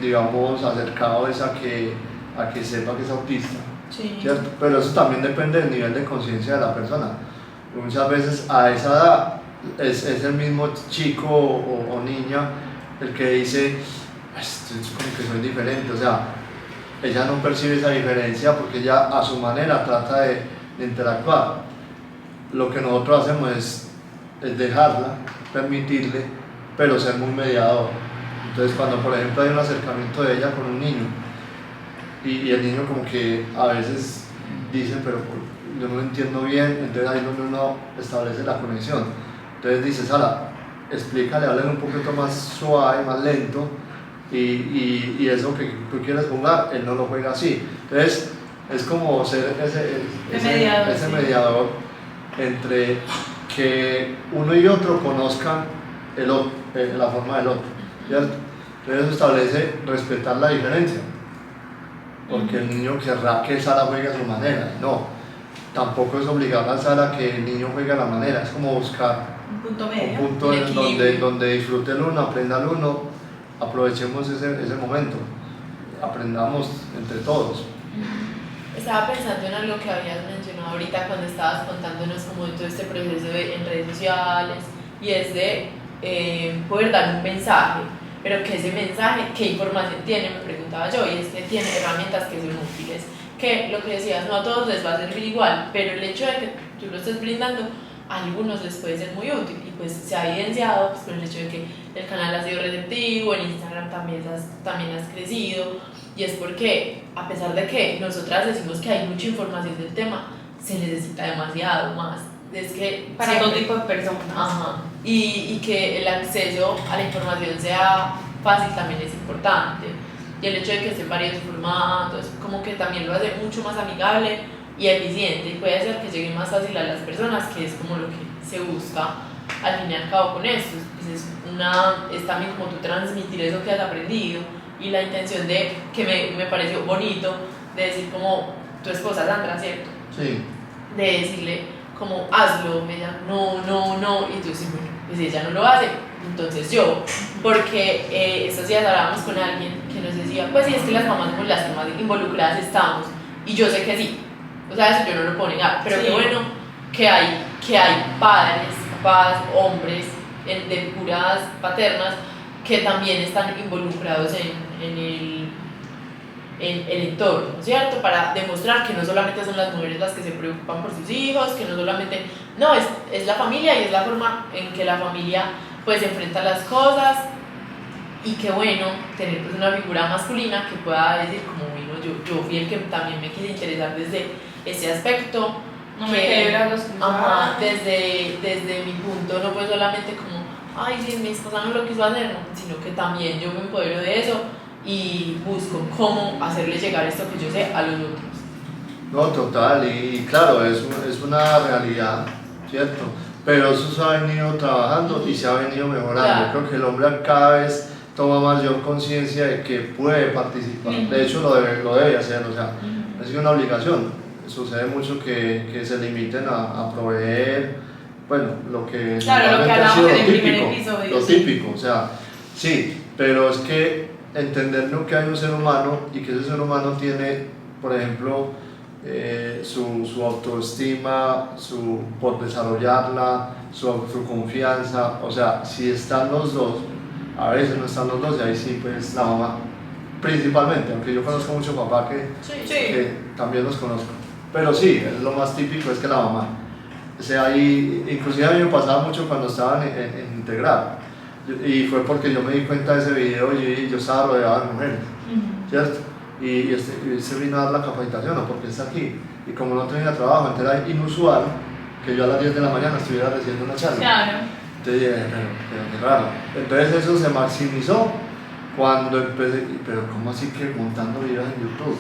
digamos, acercado es a que sepa que es autista, Sí. ¿cierto? Pero eso también depende del nivel de conciencia de la persona. Muchas veces a esa edad es el mismo chico o niña el que dice, esto es como que soy diferente, o sea, ella no percibe esa diferencia porque ella a su manera trata de interactuar. Lo que nosotros hacemos es dejarla, permitirle, pero ser muy mediador. Entonces cuando por ejemplo hay un acercamiento de ella con un niño y el niño como que a veces dice, pero yo no lo entiendo bien, entonces ahí es donde uno establece la conexión. Entonces dice, Sara, explícale, háblale un poquito más suave, más lento, y eso que tú quieres jugar, él no lo juega así. Entonces es como ser ese mediador entre que uno y otro conozcan la forma del otro, ¿cierto? Entonces eso establece respetar la diferencia, porque el niño querrá que Sara juegue a su manera, no, tampoco es obligar a Sara que el niño juegue a la manera, es como buscar Un punto medio. un punto donde disfrute el uno, aprenda el uno, aprovechemos ese momento, aprendamos entre todos. Estaba pensando en algo que habías mencionado ahorita cuando estabas contándonos como de todo este proceso en redes sociales, y es de poder dar un mensaje, pero que ese mensaje, ¿qué información tiene? Me preguntaba yo, y es que tiene herramientas que son útiles, que lo que decías, no a todos les va a servir igual, pero el hecho de que tú lo estés brindando, a algunos les puede ser muy útil, y pues se ha evidenciado pues, con el hecho de que el canal ha sido receptivo, en Instagram también has crecido, y es porque a pesar de que nosotras decimos que hay mucha información del tema, se necesita demasiado más. Es que Para todo tipo de personas. Ajá. Y que el acceso a la información sea fácil también es importante, y el hecho de que esté en varios formatos como que también lo hace mucho más amigable y eficiente, y puede hacer que llegue más fácil a las personas, que es como lo que se busca al fin y al cabo con esto. Pues es también como tú transmitir eso que has aprendido, y la intención de que me pareció bonito de decir como tu esposa Sandra, ¿cierto? Sí. De decirle como hazlo, ella no, y tú dices, bueno, pues ella no lo hace, entonces yo, porque estos días hablábamos con alguien que nos decía, pues sí, es que las mamás somos las que más involucradas estamos, y yo sé que sí, o sea, eso yo no lo puedo negar, pero Sí. qué bueno que hay padres, papás, hombres de curas paternas que también están involucrados en el entorno, ¿cierto? Para demostrar que no solamente son las mujeres las que se preocupan por sus hijos, que no solamente, no, es la familia, y es la forma en que la familia pues enfrenta las cosas, y qué bueno tener pues una figura masculina que pueda decir como, bueno, yo fui el que también me quise interesar desde ese aspecto, No que, me quedé brazos cruzados. ajá, desde mi punto, no fue solamente como, ay, sí, mi esposa no lo quiso hacer, no, sino que también yo me empodero de eso y busco cómo hacerle llegar esto que yo sé a los otros. No, total, y claro, es una realidad, ¿cierto? Pero eso se ha venido trabajando y se ha venido mejorando. Claro. Yo creo que el hombre cada vez toma mayor conciencia de que puede participar. De hecho, lo debe hacer, o sea, es una obligación. Sucede mucho que se limiten a proveer, bueno, lo que Claro, lo que normalmente ha hablamos sido en lo el primer típico, episodio, lo sí. típico, o sea, sí, pero es que entender lo que hay un ser humano, y que ese ser humano tiene, por ejemplo, su autoestima, por desarrollarla, su confianza, o sea, si están los dos, a veces no están los dos y ahí sí pues la mamá principalmente, aunque yo conozco mucho papá que también los conozco, pero sí, es lo más típico es que la mamá, o sea, inclusive a mí me pasaba mucho cuando estaban en integral, y fue porque yo me di cuenta de ese video y yo estaba rodeado de mujeres, ¿cierto? Y se vino a dar la capacitación, ¿no? Porque está aquí, y como no tenía trabajo, entonces era inusual que yo a las 10 de la mañana estuviera recibiendo una charla. Claro. Entonces dije, pero qué raro. Entonces eso se maximizó cuando empecé, pero ¿cómo así que montando videos en YouTube?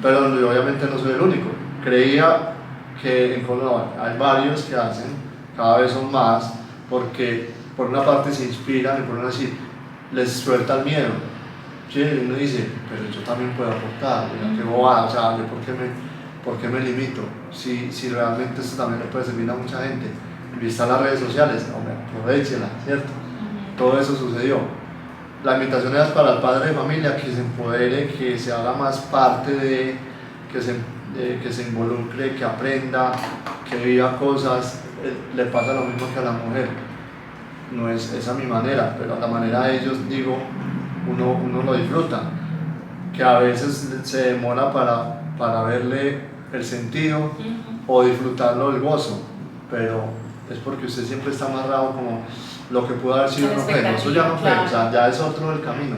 Pero yo obviamente no soy el único. Creía que en Colombia hay varios que hacen, cada vez son más, porque por una parte se inspiran y por una parte les suelta el miedo. ¿Sí? Y uno dice, pero yo también puedo aportar, mira qué bobada, o sea, ¿por qué me limito? Si realmente esto también le puede servir a mucha gente. Vista las redes sociales, hombre, aprovechela, ¿cierto? Todo eso sucedió. La invitación es para el padre de familia que se empodere, que se haga más parte de, que se involucre, que aprenda, que viva cosas. Le pasa lo mismo que a la mujer. No es esa mi manera, pero a la manera de ellos, digo, uno lo disfruta. Que a veces se demora para verle el sentido o disfrutarlo el gozo, pero es porque usted siempre está amarrado como lo que pudo haber sido no fue, eso ya no fue, o sea, ya es otro el camino,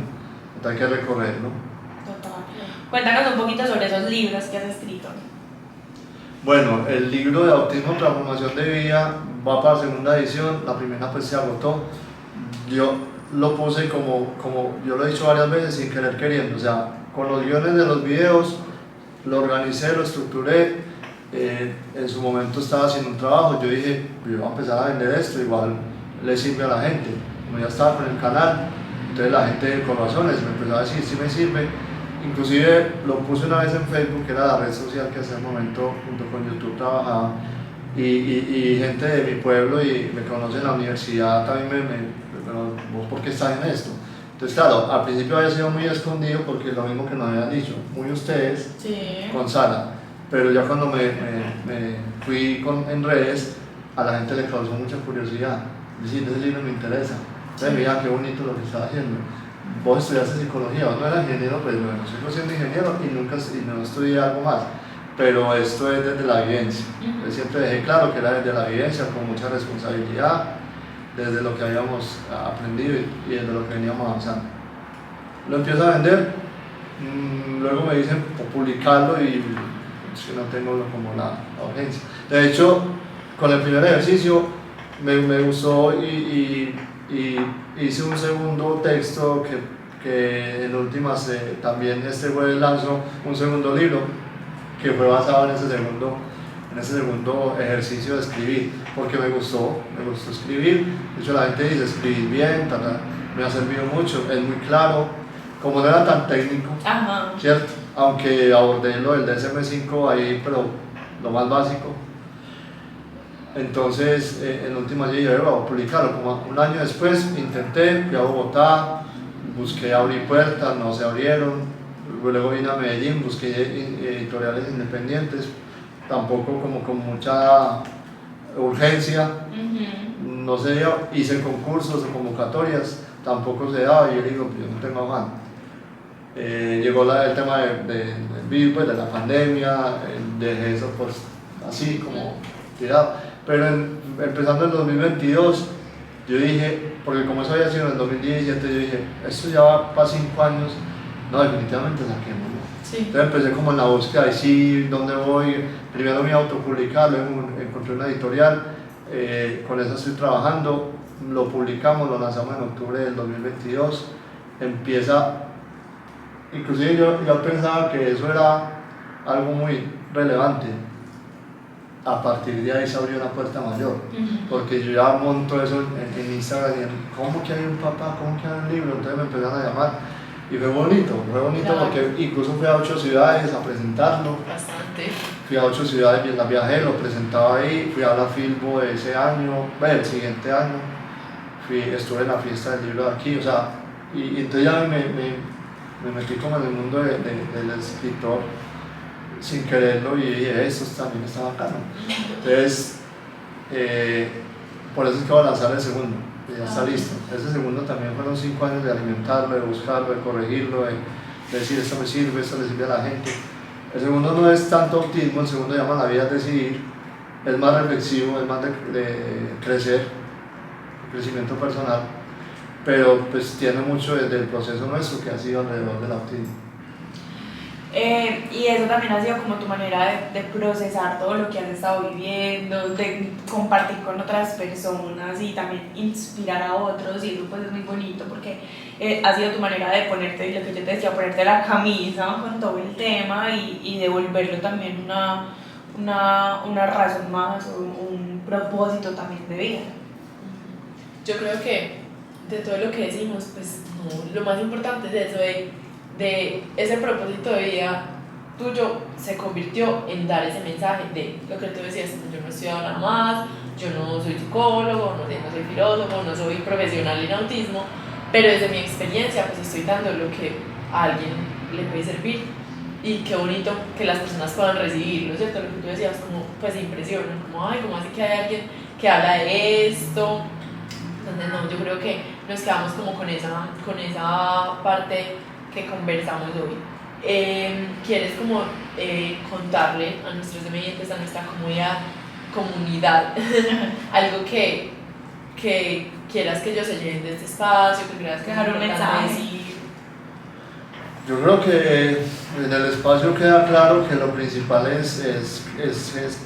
entonces hay que recorrerlo. Total. Cuéntanos un poquito sobre esos libros que has escrito. Bueno, el libro de Autismo Transformación de Vida va para segunda edición, la primera pues se agotó. Yo lo puse como yo lo he dicho varias veces sin querer queriendo, o sea, con los guiones de los videos lo organicé, lo estructuré. En su momento estaba haciendo un trabajo, yo dije, yo voy a empezar a vender esto, igual le sirve a la gente. Como ya estaba con el canal, entonces la gente de Corazones me empezó a decir, sí me sirve. Inclusive lo puse una vez en Facebook, que era la red social que hace un momento junto con YouTube trabajaba, y gente de mi pueblo y me conoce en la universidad también pero ¿vos por qué estás en esto? Entonces claro, al principio había sido muy escondido porque es lo mismo que nos habían dicho, muy ustedes, con Sara. Pero ya cuando me fui en redes, a la gente le causó mucha curiosidad. Decir, ese libro me interesa. Entonces, mira qué bonito lo que está haciendo. Vos estudiaste psicología, vos no eras ingeniero, pues bueno, sigo siendo ingeniero y no estudié algo más. Pero esto es desde la evidencia. Yo siempre dejé claro que era desde la evidencia, con mucha responsabilidad, desde lo que habíamos aprendido y desde lo que veníamos avanzando. Lo empiezo a vender, luego me dicen publicarlo y si no tengo como la urgencia. De hecho, con el primer ejercicio me gustó y hice un segundo texto que en últimas también este jueves lanzó un segundo libro que fue basado en ese segundo ejercicio de escribir, porque me gustó escribir. De hecho la gente dice escribir bien, me ha servido mucho, es muy claro, como no era tan técnico, ¿cierto? Aunque abordé lo del DSM-5 ahí, pero lo más básico. Entonces, en última yo dije, voy a publicarlo. Como un año después intenté, fui a Bogotá, busqué abrir puertas, no se abrieron. Luego vine a Medellín, busqué editoriales independientes, tampoco como con mucha urgencia, no se dio. Hice concursos o convocatorias, tampoco se daba y yo digo, pues yo no tengo afán. Llegó el tema del virus, pues, de la pandemia, dejé eso pues así como tirado, pero empezando en 2022 yo dije, porque como eso había sido en el 2017, yo dije, esto ya va para 5 años, no, definitivamente saquémoslo. Entonces empecé como en la búsqueda de sí, dónde voy, primero me autopublicar, luego encontré una editorial, con eso estoy trabajando, lo publicamos, lo lanzamos en octubre del 2022, empieza. Inclusive yo pensaba que eso era algo muy relevante. A partir de ahí se abrió una puerta mayor, porque yo ya monto eso en Instagram y ¿cómo que hay un papá? ¿Cómo que hay un libro? Entonces me empezaron a llamar y fue bonito claro. Porque incluso fui a 8 ciudades a presentarlo. Bastante. Fui a 8 ciudades y las viajé, lo presentaba ahí, fui a la Filbo de ese año, el siguiente año, estuve en la fiesta del libro de aquí, o sea, y entonces ya me metí como en el mundo del escritor sin quererlo y dije, esto también está bacano. Entonces, por eso es que voy a lanzar el segundo. y ya está listo. Ese segundo también fueron 5 años de alimentarlo, de buscarlo, de corregirlo, de decir esto me sirve, esto le sirve a la gente. El segundo no es tanto autismo, el segundo llama la vida es decidir, es más reflexivo, es más de crecer, crecimiento personal, pero pues tiene mucho desde el proceso nuestro que ha sido alrededor del autismo. Y eso también ha sido como tu manera de procesar todo lo que has estado viviendo, de compartir con otras personas y también inspirar a otros, y eso pues es muy bonito porque ha sido tu manera de ponerte, lo que yo te decía, ponerte la camisa con todo el tema y devolverlo también una razón más o un propósito también de vida. Yo creo que de todo lo que decimos, pues no, lo más importante es eso de ese propósito de vida tuyo se convirtió en dar ese mensaje de lo que tú decías, yo no he estudiado nada más, yo no soy psicólogo, no soy filósofo, no soy profesional en autismo, pero desde mi experiencia pues estoy dando lo que a alguien le puede servir, y qué bonito que las personas puedan recibirlo, ¿cierto? Lo que tú decías, como pues impresiona, como ay, ¿cómo así que hay alguien que habla de esto? Entonces no, yo creo que nos quedamos como con esa parte que conversamos hoy. ¿Quieres como contarle a nuestros oyentes, a nuestra comunidad algo que quieras que ellos se lleven de este espacio, que quieras que Dejar un mensaje? Yo creo que en el espacio queda claro que lo principal es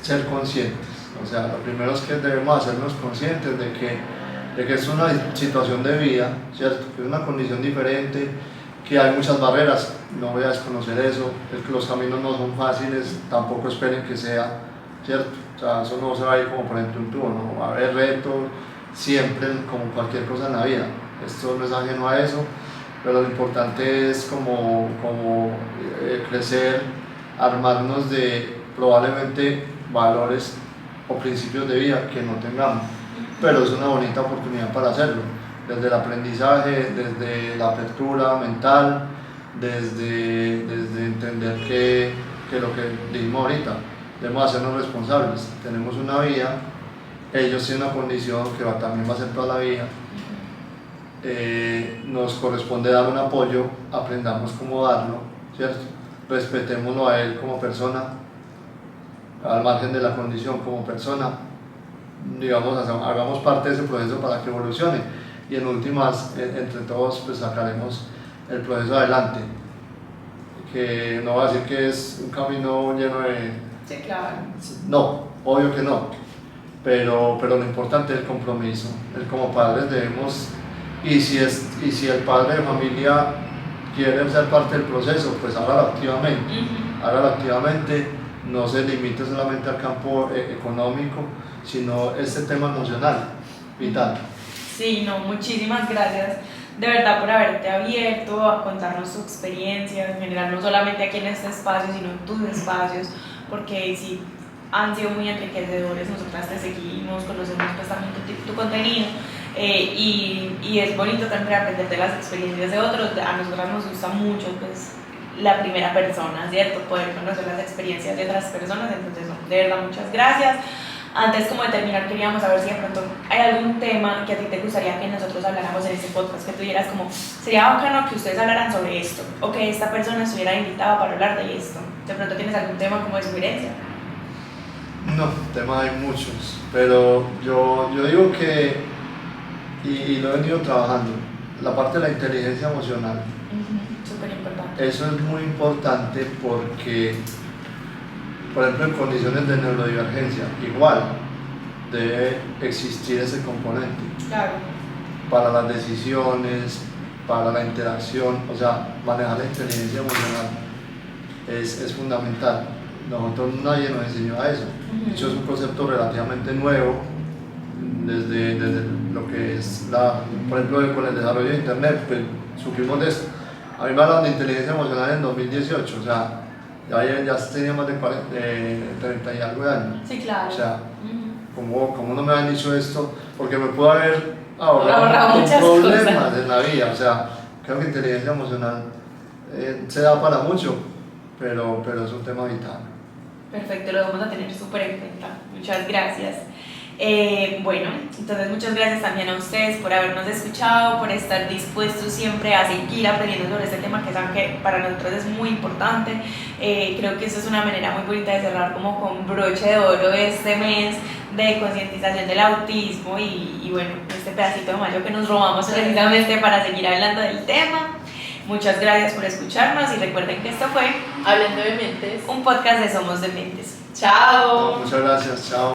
ser conscientes. O sea, lo primero es que debemos hacernos conscientes de que es una situación de vida, ¿cierto? Que es una condición diferente, que hay muchas barreras, no voy a desconocer eso, es que los caminos no son fáciles, tampoco esperen que sea, ¿cierto? O sea, eso no se va a ir como por ejemplo un tubo, no va a haber retos siempre, como cualquier cosa en la vida, esto no es ajeno a eso, pero lo importante es como crecer, armarnos de probablemente valores o principios de vida que no tengamos, pero es una bonita oportunidad para hacerlo, desde el aprendizaje, desde la apertura mental, desde entender que lo que dijimos ahorita, debemos hacernos responsables, tenemos una vida, ellos tienen una condición que también va a ser toda la vida, nos corresponde dar un apoyo, aprendamos cómo darlo, ¿cierto? Respetémoslo a él como persona, al margen de la condición como persona, digamos, hagamos parte de ese proceso para que evolucione, y en últimas, entre todos, pues sacaremos el proceso adelante, que no va a decir que es un camino lleno de... Sí, claro. No, obvio que no, pero lo importante es el compromiso, como padres debemos, y si el padre de familia quiere ser parte del proceso, pues hágalo activamente, no se limite solamente al campo económico, sino este tema emocional, vital. Sí, no, muchísimas gracias de verdad por haberte abierto a contarnos tu experiencia, en general, no solamente aquí en este espacio, sino en tus espacios, porque sí han sido muy enriquecedores, nosotras te seguimos, conocemos pues también tu contenido, y es bonito también aprender de las experiencias de otros. A nosotras nos gusta mucho pues la primera persona, ¿cierto? Poder conocer las experiencias de otras personas, entonces no, de verdad muchas gracias. Antes como de terminar queríamos saber si de pronto hay algún tema que a ti te gustaría que nosotros habláramos en este podcast, que tú dijeras como sería bacano que ustedes hablaran sobre esto o que esta persona estuviera invitada para hablar de esto. ¿De pronto tienes algún tema como de sugerencia? No, temas hay muchos, pero yo digo que, y lo he venido trabajando, la parte de la inteligencia emocional. Súper importante. Eso es muy importante porque, por ejemplo, en condiciones de neurodivergencia, igual debe existir ese componente. Claro. Para las decisiones, para la interacción, o sea, manejar la inteligencia emocional es fundamental. Nosotros nadie nos enseñó a eso. De hecho, es un concepto relativamente nuevo desde lo que es, por ejemplo, con el desarrollo de Internet, pues supimos de esto. A mí me hablaron de inteligencia emocional en 2018, o sea, ya tenía más de 30 y algo de años. Sí, claro. O sea, ¿cómo no me han dicho esto? Porque me pudo haber ahorrado muchas problemas cosas en la vida. O sea, creo que inteligencia emocional se da para mucho, pero es un tema vital. Perfecto, lo vamos a tener súper en cuenta. Muchas gracias. Bueno, entonces muchas gracias también a ustedes por habernos escuchado, por estar dispuestos siempre a seguir aprendiendo sobre este tema que saben que para nosotros es muy importante. Creo que eso es una manera muy bonita de cerrar como con broche de oro este mes de concientización del autismo y bueno, este pedacito de mayo que nos robamos precisamente para seguir hablando del tema. Muchas gracias por escucharnos y recuerden que esto fue Hablando de mentes. un podcast de Somos Dementes. ¡Chao! Muchas gracias, chao.